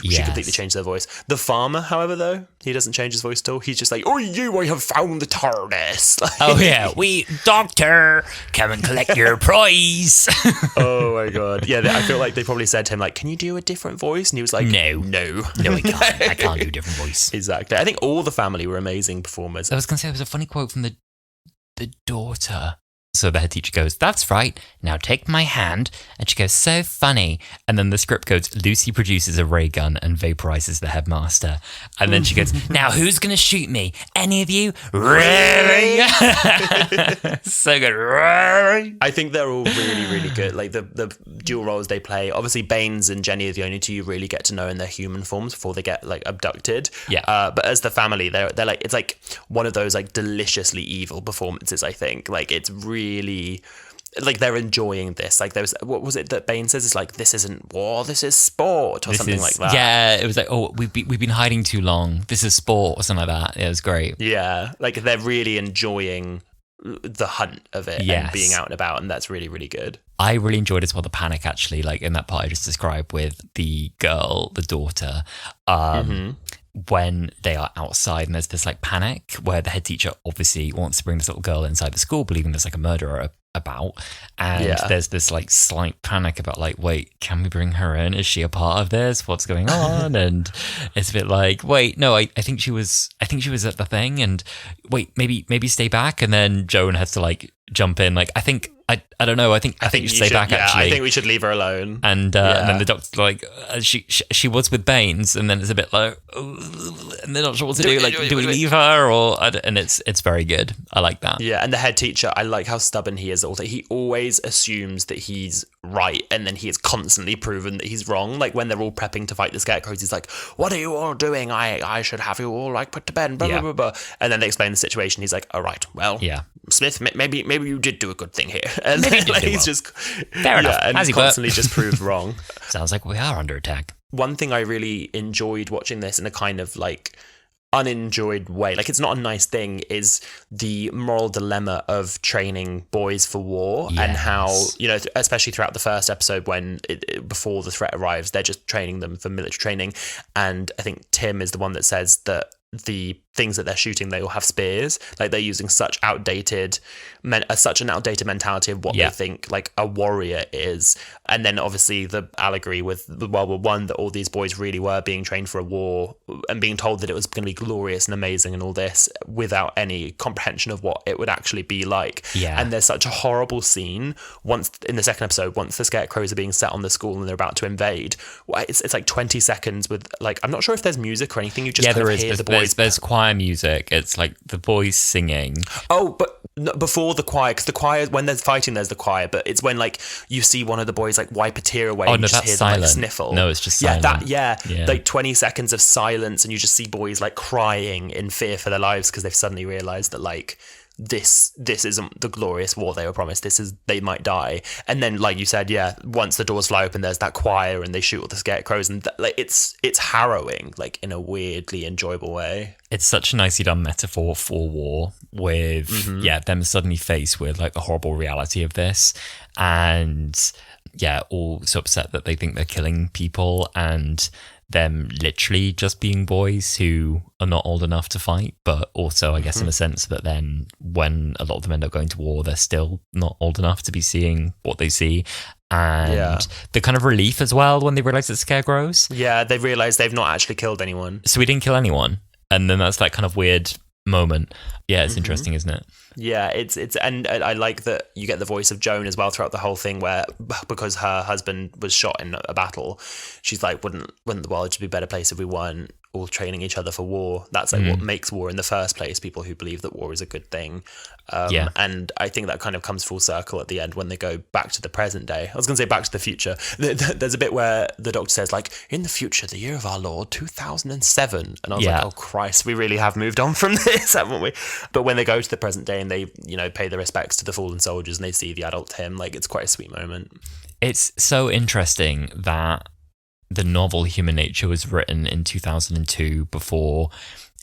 she completely changed their voice. The farmer, however, though, he doesn't change his voice at all. He's just like, oh, I have found the TARDIS. Like, oh yeah, we Doctor, come and collect your prize. Oh my god, yeah. I feel like they probably said to him like, can you do a different voice? And he was like, no, I can't. I can't do a different voice. Exactly. I think all the family were amazing performers. I was gonna say there was a funny quote from the daughter. So the head teacher goes, that's right, now take my hand. And she goes, so funny. And then the script goes, Lucy produces a ray gun and vaporizes the headmaster. And then she goes, now who's going to shoot me? Any of you? Really? So good. Really? I think they're all really, really good. Like the dual roles they play. Obviously, Baines and Jenny are the only two you really get to know in their human forms before they get like abducted. Yeah. But as the family, they're like, it's like one of those like deliciously evil performances, I think. Like it's really like they're enjoying this. Like there was, what was it that Baines says? It's like, this isn't war, this is sport, or something like that. Yeah, it was like, oh, we've been hiding too long. This is sport, or something like that. It was great. Yeah, like they're really enjoying the hunt of it and being out and about, and that's really, really good. I really enjoyed as well the panic, actually, like in that part I just described with the girl, the daughter. When they are outside and there's this like panic where the head teacher obviously wants to bring this little girl inside the school, believing there's like a murderer about, and there's this like slight panic about like, wait, can we bring her in? Is she a part of this? What's going on? And it's a bit like, wait, no, I think she was at the thing, and wait, maybe stay back. And then Joan has to like jump in, like, I don't know. I think you should stay back. Actually, I think we should leave her alone. And then the doctor's like, she was with Baines, and then it's a bit like, and they're not sure what to do. Like, do we leave her or? And it's very good. I like that. Yeah, and the head teacher, I like how stubborn he is. Also, he always assumes that he's right, and then he is constantly proven that he's wrong. Like when they're all prepping to fight the scarecrows, he's like, what are you all doing? I should have you all like put to bed, blah, blah, blah, blah. And then they explain the situation. He's like, all right, well, Smith, maybe you did do a good thing here. And then, like, he's just fair enough. And he's constantly just proved wrong. Sounds like we are under attack. One thing I really enjoyed watching this in a kind of like unenjoyed way, like it's not a nice thing, is the moral dilemma of training boys for war. And how, you know, especially throughout the first episode when before the threat arrives, they're just training them for military training. And I think Tim is the one that says that the things that they're shooting, they all have spears. Like they're using such an outdated mentality of what they think like a warrior is. And then obviously the allegory with the World War One, that all these boys really were being trained for a war and being told that it was going to be glorious and amazing and all this, without any comprehension of what it would actually be like. And there's such a horrible scene once in the second episode, once the scarecrows are being set on the school and they're about to invade. It's like 20 seconds with like, I'm not sure if there's music or anything. You just kind of hear the boys. There's choir music. It's like the boys singing. Oh, but before the choir, because the choir, when they're fighting, there's the choir, but it's when like you see one of the boys like wipe a tear away. Oh, and no, you just that's hear silent. Them, like, sniffle. No, it's just silent. Like 20 seconds of silence, and you just see boys like crying in fear for their lives because they've suddenly realised that like this isn't the glorious war they were promised. They might die. And then, like you said, once the doors fly open, there's that choir and they shoot all the scarecrows, and like it's harrowing, like in a weirdly enjoyable way. It's such a nicely done metaphor for war, with them suddenly faced with like the horrible reality of this, and all so upset that they think they're killing people, and them literally just being boys who are not old enough to fight, but also I guess in a sense that then when a lot of them end up going to war, they're still not old enough to be seeing what they see. And the kind of relief as well when they realise it's scarecrows. Yeah, they realise they've not actually killed anyone. So we didn't kill anyone. And then that's that kind of weird moment. Yeah, it's interesting, isn't it? Yeah, it's and I like that you get the voice of Joan as well throughout the whole thing, where because her husband was shot in a battle, she's like, wouldn't the world just be a better place if we weren't all training each other for war? That's like what makes war in the first place, people who believe that war is a good thing. And I think that kind of comes full circle at the end when they go back to the present day. I was going to say back to the future. There's a bit where the doctor says like, in the future, the year of our Lord 2007, and I was like, oh Christ, we really have moved on from this, haven't we? But when they go to the present day and they, you know, pay their respects to the fallen soldiers and they see the adult Tim, like it's quite a sweet moment. It's so interesting that the novel Human Nature was written in 2002 before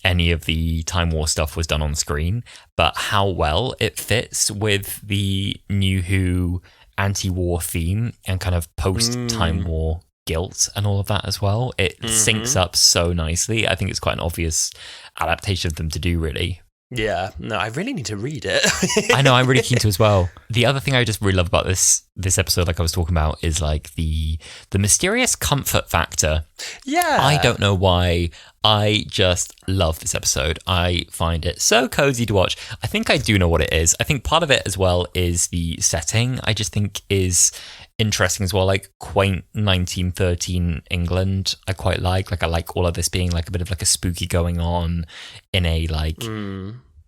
any of the Time War stuff was done on screen, but how well it fits with the New Who anti-war theme and kind of post-Time War guilt and all of that as well. It syncs up so nicely. I think it's quite an obvious adaptation of them to do, really. Yeah, no, I really need to read it. I know, I'm really keen to as well. The other thing I just really love about this episode, like I was talking about, is like the mysterious comfort factor. Yeah. I don't know why. I just love this episode. I find it so cozy to watch. I think I do know what it is. I think part of it as well is the setting. I just think is interesting as well, like quaint 1913 England. I quite like I like all of this being like a bit of like a spooky going on in a like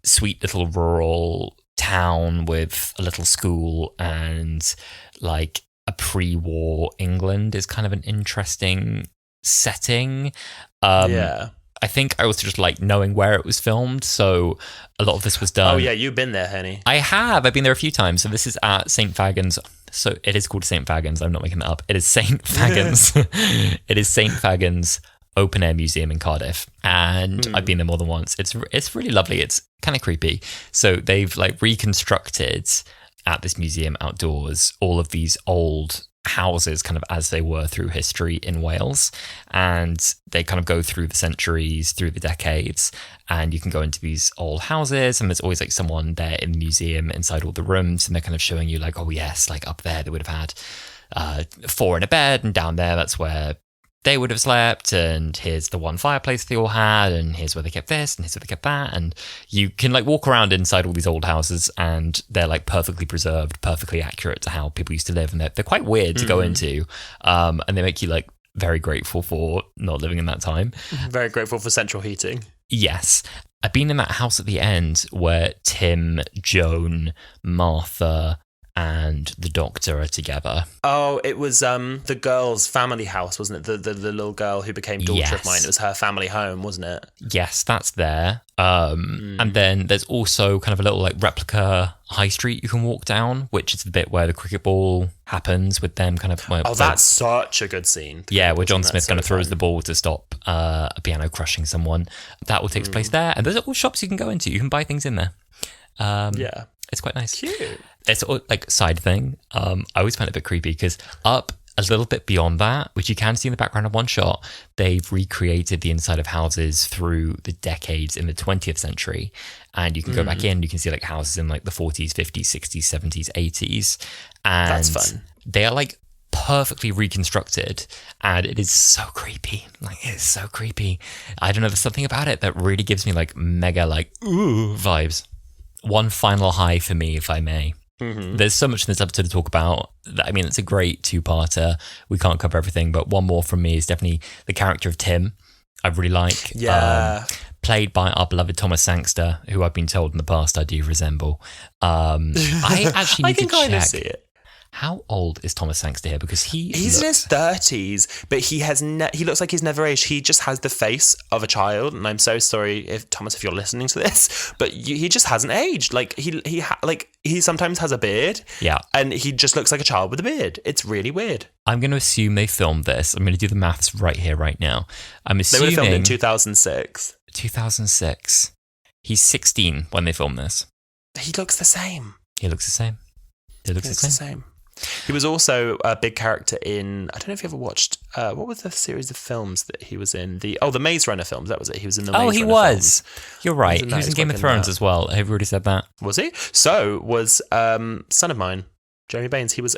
sweet little rural town with a little school, and like a pre-war England is kind of an interesting setting. I think I also just like knowing where it was filmed, so a lot of this was done. Oh yeah, you've been there, Henny. I have. I've been there a few times. So this is at St. Fagans. So it is called St. Fagans. I'm not making that up. It is St. Fagans. It is St. Fagans Open Air Museum in Cardiff, and I've been there more than once. It's really lovely. It's kind of creepy. So they've like reconstructed at this museum outdoors all of these old houses kind of as they were through history in Wales, and they kind of go through the centuries, through the decades, and you can go into these old houses and there's always like someone there in the museum inside all the rooms, and they're kind of showing you like, oh yes, like up there they would have had 4 in a bed, and down there that's where they would have slept, and here's the one fireplace they all had, and here's where they kept this, and here's where they kept that. And you can like walk around inside all these old houses, and they're like perfectly preserved, perfectly accurate to how people used to live, and they're quite weird to go into, and they make you like very grateful for not living in that time. Very grateful for central heating. Yes. I've been in that house at the end where Tim, Joan, Martha, and the Doctor are together. Oh, it was the girl's family house, wasn't it? The little girl who became daughter of mine. It was her family home, wasn't it? Yes, that's there. And then there's also kind of a little like replica high street you can walk down, which is the bit where the cricket ball happens with them kind of. That's such a good scene. Yeah, where John Smith kind of throws the ball to stop a piano crushing someone. That all takes place there, and there's all shops you can go into. You can buy things in there. Yeah, it's quite nice. Cute. It's all, like side thing. I always find it a bit creepy because up a little bit beyond that, which you can see in the background of one shot, they've recreated the inside of houses through the decades in the 20th century. And you can go back in, you can see like houses in like the 40s, 50s, 60s, 70s, 80s. And that's fun. They are like perfectly reconstructed, and it is so creepy. Like, it's so creepy. I don't know, there's something about it that really gives me like mega like ooh vibes. One final high for me, if I may. There's so much in this episode to talk about. I mean, it's a great two-parter. We can't cover everything, but one more from me is definitely the character of Tim. I really like. Yeah. Played by our beloved Thomas Sangster, who I've been told in the past I do resemble. I actually need I can to kind of check. see it. How old is Thomas Sangster here? Because he's in his 30s, but he has he looks like he's never aged. He just has the face of a child, and I'm so sorry if Thomas, if you're listening to this, but he just hasn't aged. Like he sometimes has a beard, yeah, and he just looks like a child with a beard. It's really weird. I'm going to assume they filmed this. I'm going to do the maths right here, right now. I'm assuming they would have filmed in 2006. 2006. He's 16 when they filmed this. He looks the same. He looks the same. He looks the same. He was also a big character in, I don't know if you ever watched, what was the series of films that he was in? The Maze Runner films, that was it. He was in the Maze Runner films. You're right. He was in Game of Thrones as well. Have you already said that? Was he? So was Son of Mine, Jeremy Baines. He was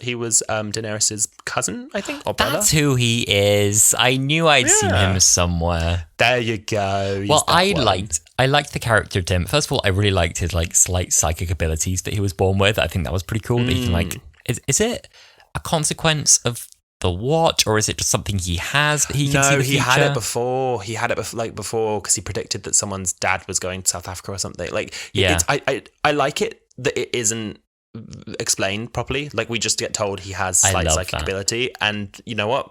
Daenerys' cousin, I think, or brother. That's who he is. I knew I'd seen him somewhere. There you go. Well, I liked the character of Tim. First of all, I really liked his like slight psychic abilities that he was born with. I think that was pretty cool. That he can like. Is it a consequence of the watch, or is it just something he has that he can see the future? No, he had it before. He had it before because he predicted that someone's dad was going to South Africa or something. Like, yeah. I like it that it isn't explained properly. Like, we just get told he has slight psychic ability, and you know what?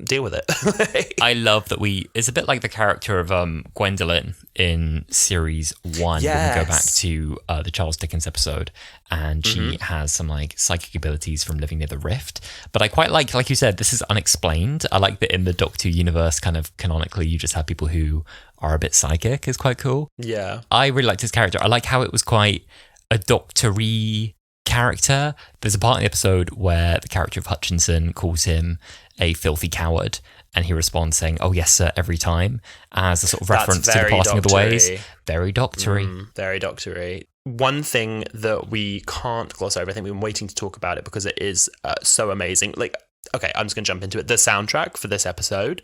Deal with it. I love that it's a bit like the character of Gwendolyn in series 1. Yes. We can go back to the Charles Dickens episode, and she has some like psychic abilities from living near the rift. But I quite like you said, this is unexplained. I like that in the Doctor universe, kind of canonically, you just have people who are a bit psychic. Is quite cool. Yeah, I really liked his character. I like how it was quite a Doctor-y character. There's a part in the episode where the character of Hutchinson calls him a filthy coward, and he responds saying, "Oh yes, sir," every time, as a sort of reference to the passing of the ways. Very doctory. Very doctory. One thing that we can't gloss over, I think we've been waiting to talk about it because it is so amazing. Like, okay, I'm just going to jump into it. The soundtrack for this episode,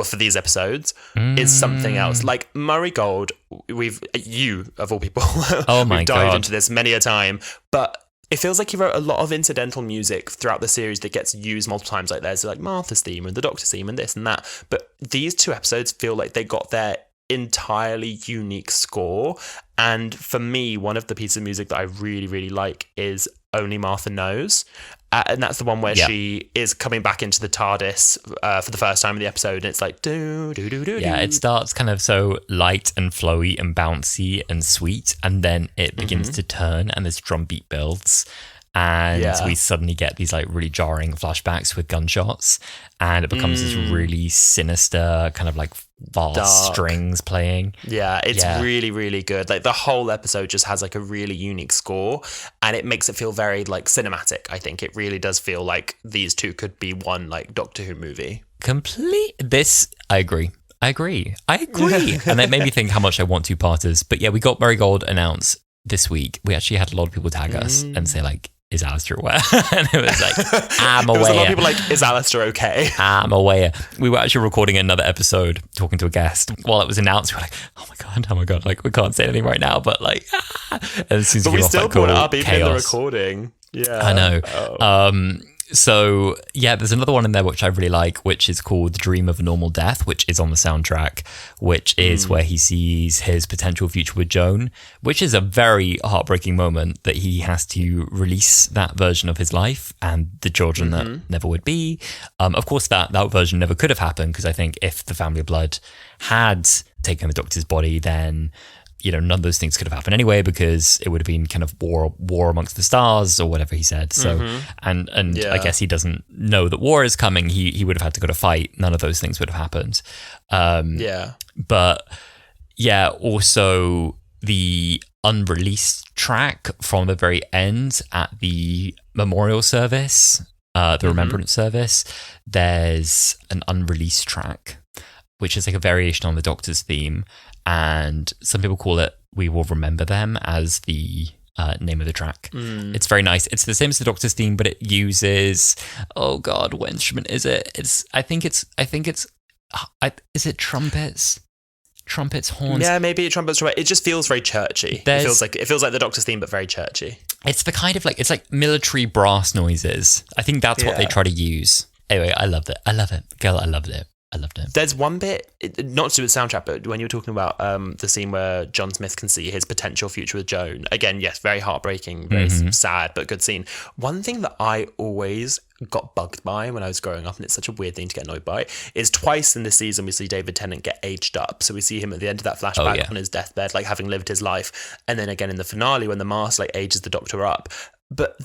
for these episodes, is something else. Like, Murray Gold, you, of all people, oh my we've dived God. into this many a time, but it feels like he wrote a lot of incidental music throughout the series that gets used multiple times. Like, there's like Martha's theme and the Doctor's theme and this and that. But these two episodes feel like they got their entirely unique score. And for me, one of the pieces of music that I really, really like is Only Martha Knows. And that's the one where she is coming back into the TARDIS for the first time in the episode, and it's like do do do do. Yeah, it starts kind of so light and flowy and bouncy and sweet, and then it begins to turn, and this drum beat builds, and we suddenly get these like really jarring flashbacks with gunshots, and it becomes this really sinister kind of like vast dark strings playing. Yeah, it's really, really good. Like, the whole episode just has like a really unique score, and it makes it feel very like cinematic. I think it really does feel like these two could be one like Doctor Who movie. I agree. And it made me think how much I want two-parters. But yeah, we got Marigold announced this week. We actually had a lot of people tag us and say like, is Alasdair aware? And it was like, I'm aware. There was a lot of people like, is Alasdair okay? I'm aware. We were actually recording another episode, talking to a guest. While it was announced, we were like, oh my God, like, we can't say anything right now, but like, and as soon as but we still like, brought it up even in the recording. Yeah. I know. So, yeah, there's another one in there which I really like, which is called The Dream of a Normal Death, which is on the soundtrack, which is where he sees his potential future with Joan, which is a very heartbreaking moment that he has to release that version of his life and the children that never would be. Of course, that version never could have happened, because I think if the family of blood had taken the Doctor's body, then none of those things could have happened anyway, because it would have been kind of war amongst the stars or whatever he said. So, and I guess he doesn't know that war is coming. He would have had to go to fight. None of those things would have happened. But yeah, also the unreleased track from the very end at the memorial service, the remembrance service, there's an unreleased track, which is like a variation on the Doctor's theme. And some people call it We Will Remember Them as the name of the track. It's very nice. It's the same as the Doctor's theme, but it uses, oh God, what instrument is it? Is it trumpets? Trumpets, horns. Yeah, maybe trumpets. It just feels very churchy. It feels like the Doctor's theme, but very churchy. It's the kind of it's like military brass noises. I think that's what they try to use. Anyway, I loved it. Girl, I loved it. There's one bit, not to do with the soundtrack, but when you were talking about the scene where John Smith can see his potential future with Joan, again, yes, very heartbreaking, very sad, but good scene. One thing that I always got bugged by when I was growing up, and it's such a weird thing to get annoyed by, is twice in this season we see David Tennant get aged up. So we see him at the end of that flashback on his deathbed, having lived his life, and then again in the finale when the mask ages the Doctor up. But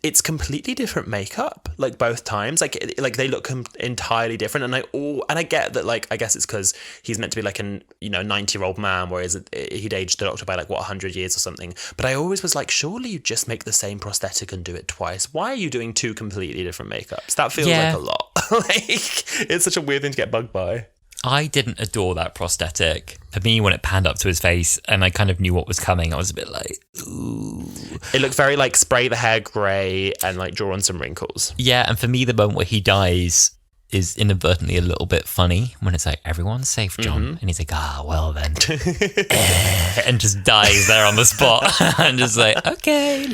it's completely different makeup, both times. They look entirely different, and I get that. I guess it's because he's meant to be a 90-year-old man, whereas he'd aged the Doctor by 100 years or something. But I always was surely you just make the same prosthetic and do it twice. Why are you doing two completely different makeups? That feels like a lot. It's such a weird thing to get bugged by. I didn't adore that prosthetic. For me, when it panned up to his face and I kind of knew what was coming, I was a bit ooh. It looked very spray the hair grey and draw on some wrinkles. Yeah, and for me, the moment where he dies is inadvertently a little bit funny when it's everyone's safe, John. And he's well then. And just dies there on the spot. And just okay.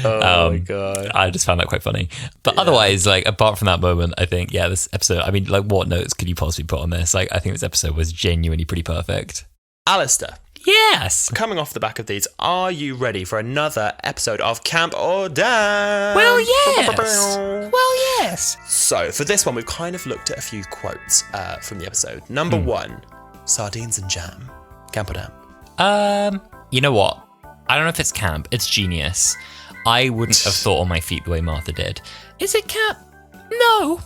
Oh my God. I just found that quite funny. But otherwise, apart from that moment, I think, this episode, I mean, what notes could you possibly put on this? I think this episode was genuinely pretty perfect. Alasdair. Yes. Coming off the back of these, are you ready for another episode of Camp or Down? Well, yes. So, for this one, we've kind of looked at a few quotes from the episode. Number one, sardines and jam. Camp or down? You know what? I don't know if it's camp. It's genius. I wouldn't have thought on my feet the way Martha did. Is it camp? No.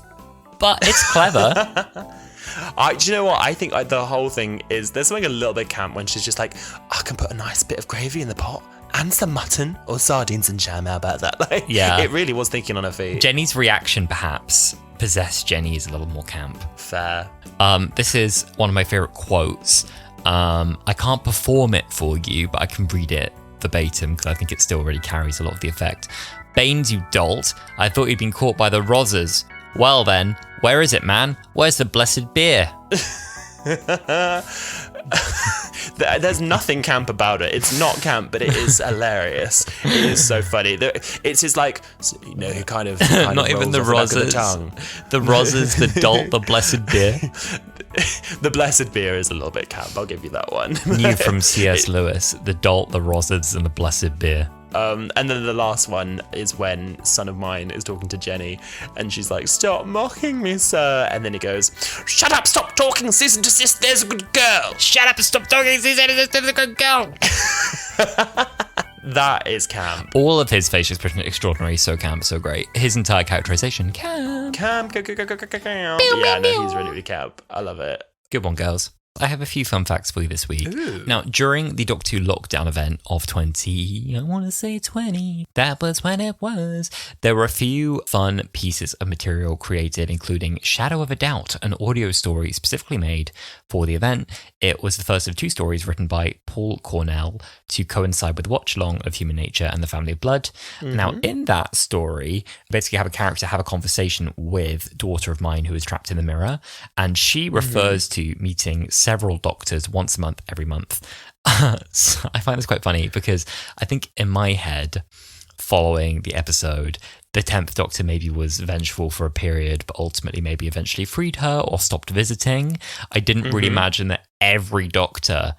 But it's clever. Do you know what? I think the whole thing is, there's something a little bit camp when she's just I can put a nice bit of gravy in the pot and some mutton or sardines and jam. How about that? It really was thinking on her feet. Jenny's reaction perhaps possessed Jenny as a little more camp. Fair. This is one of my favourite quotes. I can't perform it for you, but I can read it verbatim because I think it still really carries a lot of the effect. Baines, you dolt. I thought you'd been caught by the Rozzers. Well then, where is it, man? Where's the blessed beer? There's nothing camp about it. It's not camp, but it is hilarious. It is so funny. It's his he kind of not even the Rozzers. The Rozzers, the dolt, the blessed beer. The blessed beer is a little bit camp. I'll give you that one. New from C.S. Lewis. The dolt, the Rozzers, and the blessed beer. And then the last one is when Son of Mine is talking to Jenny and she's like, stop mocking me, sir. And then he goes, shut up, stop talking, cease and desist, there's a good girl. Shut up and stop talking, cease and desist, there's a good girl. That is camp. All of his facial expression extraordinary, so camp, so great. His entire characterization, camp. Camp, camp. Yeah, no, he's really, really camp. I love it. Good one, girls. I have a few fun facts for you this week. Ooh. Now, during the Doctor Who lockdown event of 20, that was when it was, there were a few fun pieces of material created, including Shadow of a Doubt, an audio story specifically made for the event. It was the first of two stories written by Paul Cornell to coincide with the watch-along of Human Nature and the Family of Blood. Mm-hmm. Now, in that story, basically have a character have a conversation with Daughter of Mine who is trapped in the mirror, and she refers to meeting several doctors once a month, every month. So I find this quite funny because I think in my head, following the episode, the 10th Doctor maybe was vengeful for a period, but ultimately maybe eventually freed her or stopped visiting. I didn't really imagine that every Doctor,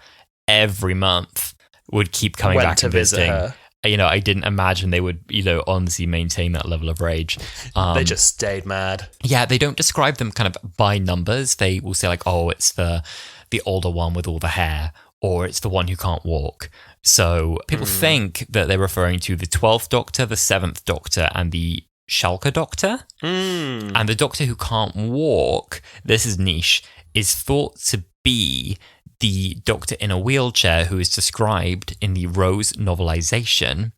every month, would keep coming back and visiting her. I didn't imagine they would, honestly maintain that level of rage. They just stayed mad. Yeah, they don't describe them kind of by numbers. They will say like, oh, it's the older one with all the hair, or it's the one who can't walk. So people think that they're referring to the 12th Doctor, the 7th Doctor, and the Schalke Doctor. And the Doctor who can't walk, this is niche, is thought to be the Doctor in a wheelchair who is described in the Rose novelization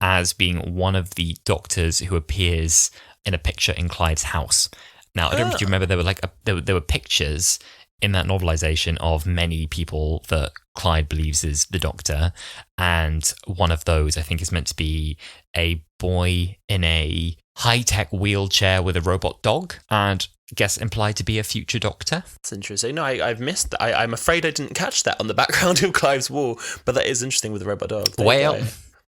as being one of the Doctors who appears in a picture in Clyde's house. Now, I don't know if you remember, there were there were pictures in that novelization of many people that Clyde believes is the Doctor, and one of those I think is meant to be a boy in a high-tech wheelchair with a robot dog, and I guess implied to be a future Doctor. That's interesting. No, I've missed that. I'm afraid I didn't catch that on the background of Clive's wall, but that is interesting with the robot dog.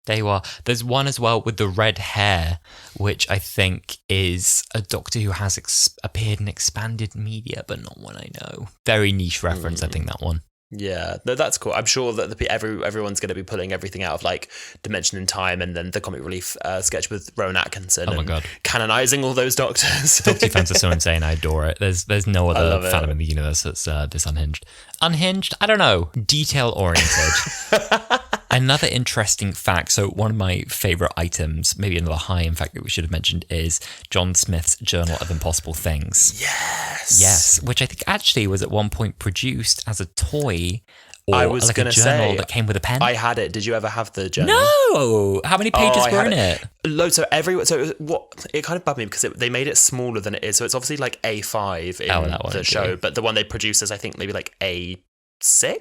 There you are. There's one as well with the red hair, which I think is a Doctor who has appeared in expanded media, but not one I know. Very niche reference, I think, that one. Yeah, no, that's cool. I'm sure that everyone's going to be pulling everything out of like Dimension in Time and then the Comic Relief sketch with Rowan Atkinson. Oh my God. Canonizing all those Doctors. Doctor fans are so insane. I adore it. There's no other fandom in the universe that's this unhinged. Unhinged? I don't know. Detail oriented. Another interesting fact, so one of my favourite items, maybe another high in fact that we should have mentioned, is John Smith's Journal of Impossible Things. Yes, which I think actually was at one point produced as a toy or I was like a journal that came with a pen. I had it. Did you ever have the journal? No! How many pages were in it? Loads. So it kind of bugged me because they made it smaller than it is. So it's obviously like A5 in the show, but the one they produced is I think maybe like A6,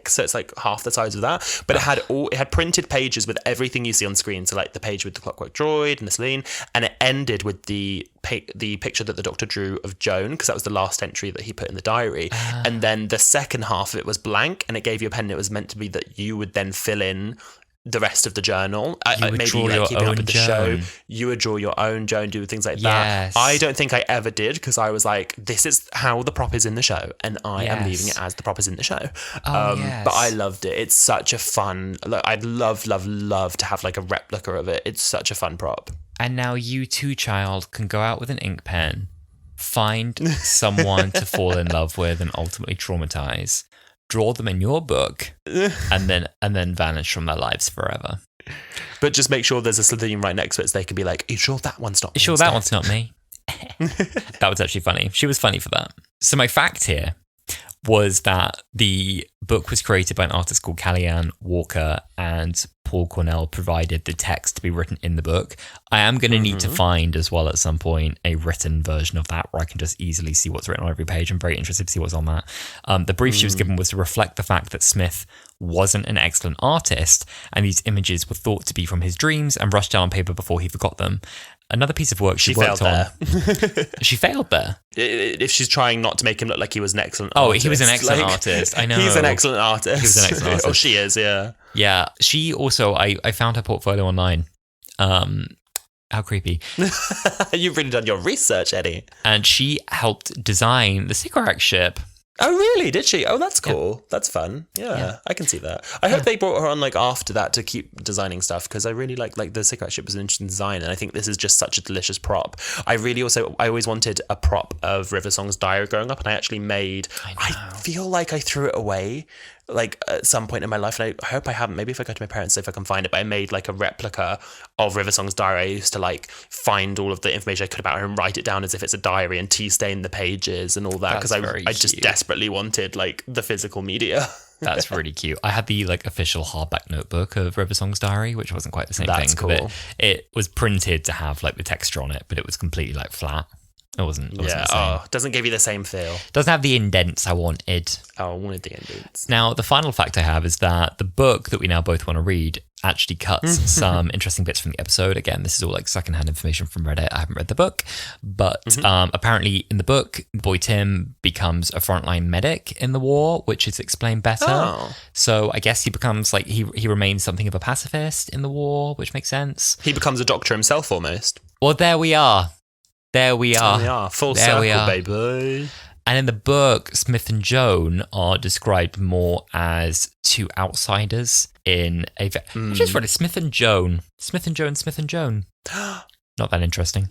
so it's like half the size of that, but it had printed pages with everything you see on screen, so like the page with the Clockwork Droid and the Celine, and it ended with the picture that the Doctor drew of Joan, because that was the last entry that he put in the diary, and then the second half of it was blank, and it gave you a pen, and it was meant to be that you would then fill in the rest of the journal. Maybe like keeping up with the show, you would draw your own Joan, do things like that. I don't think I ever did, because I was like, this is how the prop is in the show, and I am leaving it as the prop is in the show. But I loved it. It's such a fun, I'd love to have like a replica of it. It's such a fun prop. And now you too, child, can go out with an ink pen, find someone to fall in love with and ultimately traumatize, draw them in your book, and then vanish from their lives forever. But just make sure there's a Slytherin right next to it, so they can be like, "Are you sure that one's not me?" Sure, that one's not me. That was actually funny. She was funny for that. So my fact here was that the book was created by an artist called Kellyanne Walker, and Paul Cornell provided the text to be written in the book. I am going to need to find as well at some point a written version of that where I can just easily see what's written on every page. I'm very interested to see what's on that. The brief she was given was to reflect the fact that Smith wasn't an excellent artist, and these images were thought to be from his dreams and rushed down on paper before he forgot them. Another piece of work she worked on. She failed there. If she's trying not to make him look like he was an excellent artist. He was an excellent artist. I know. He's an excellent artist. He was an excellent artist. Or she is, yeah. Yeah. She also, I found her portfolio online. How creepy. You've really done your research, Eddie. And she helped design the Sycorax ship. Oh, really? Did she? Oh, that's cool. Yeah. That's fun. Yeah, I can see that. I hope they brought her on like after that to keep designing stuff, because I really like the Sycorax ship was an interesting design, and I think this is just such a delicious prop. I always wanted a prop of River Song's diary growing up, and I actually made. I feel like I threw it away like at some point in my life, and I hope I haven't. Maybe if I go to my parents, see if I can find it. But I made like a replica of River Song's diary. I used to like find all of the information I could about her and write it down as if it's a diary and tea stain the pages and all that, because I just desperately wanted like the physical media. That's really cute. I had the like official hardback notebook of River Song's diary, which wasn't quite the same thing. Cool. But it was printed to have like the texture on it, but it was completely like flat. It wasn't the same. Doesn't give you the same feel. Doesn't have the indents I wanted. I wanted the indents. Now, the final fact I have is that the book that we now both want to read actually cuts some interesting bits from the episode. Again, this is all like secondhand information from Reddit. I haven't read the book, but apparently in the book, boy Tim becomes a frontline medic in the war, which is explained better. Oh. So I guess he becomes like, he remains something of a pacifist in the war, which makes sense. He becomes a doctor himself almost. Well, there we are. There we are. Full circle, baby. And in the book, Smith and Joan are described more as two outsiders in a... I just read it, Smith and Joan. Smith and Joan. Not that interesting.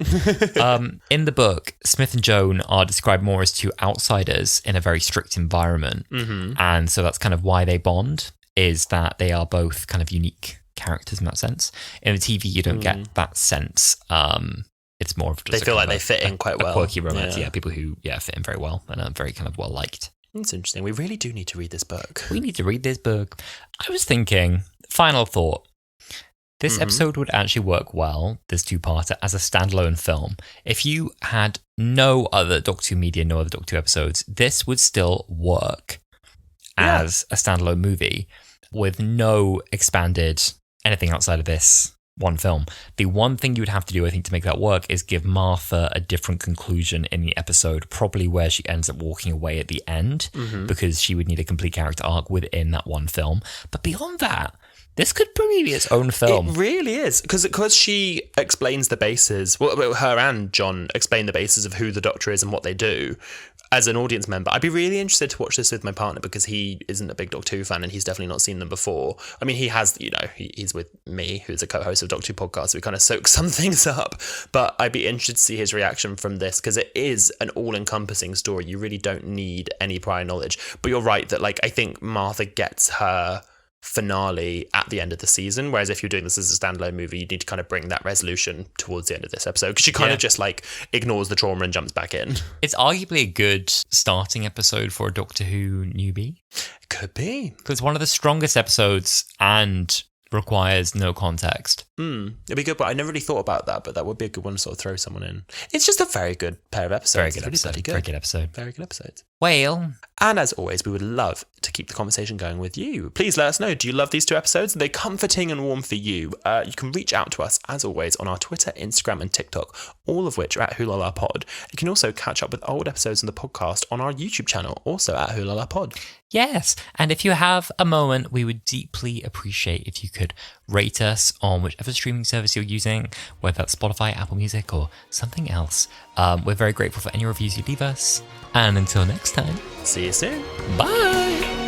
In the book, Smith and Joan are described more as two outsiders in a very strict environment. Mm-hmm. And so that's kind of why they bond, is that they are both kind of unique characters in that sense. In the TV, you don't get that sense. It's more of just they feel like they fit in quite well. Quirky romance, people who fit in very well and are very kind of well liked. That's interesting. We really do need to read this book. We need to read this book. I was thinking, final thought. This episode would actually work well, this two-parter, as a standalone film. If you had no other Doctor Who media, no other Doctor Who episodes, this would still work as a standalone movie with no expanded anything outside of this one film. The one thing you would have to do, I think, to make that work is give Martha a different conclusion in the episode, probably where she ends up walking away at the end, because she would need a complete character arc within that one film. But beyond that, this could probably be its own film. It really is, because she explains the bases, well, her and John explain the bases of who the Doctor is and what they do. As an audience member, I'd be really interested to watch this with my partner, because he isn't a big Doctor Who fan and he's definitely not seen them before. I mean, he has, he's with me, who's a co-host of Doctor Who podcast, so we kind of soak some things up. But I'd be interested to see his reaction from this, because it is an all-encompassing story. You really don't need any prior knowledge. But you're right that, I think Martha gets her finale at the end of the season, whereas if you're doing this as a standalone movie, you need to kind of bring that resolution towards the end of this episode, because she kind of just ignores the trauma and jumps back in. It's arguably a good starting episode for a Doctor Who newbie. It could be, because it's one of the strongest episodes and requires no context. It'd be good, but I never really thought about that, but that would be a good one to sort of throw someone in. It's just a very good pair of episodes. Very good episode. Very good episode. Very good episodes. Well, and as always, we would love to keep the conversation going with you. Please let us know, do you love these two episodes? Are they comforting and warm for you? You can reach out to us, as always, on our Twitter, Instagram and TikTok, all of which are at Wholala Pod. You can also catch up with old episodes of the podcast on our YouTube channel, also at Wholala Pod. Yes, and if you have a moment, we would deeply appreciate if you could rate us on whichever streaming service you're using, whether that's Spotify, Apple Music, or something else. We're very grateful for any reviews you leave us. And until next time, see you soon. Bye!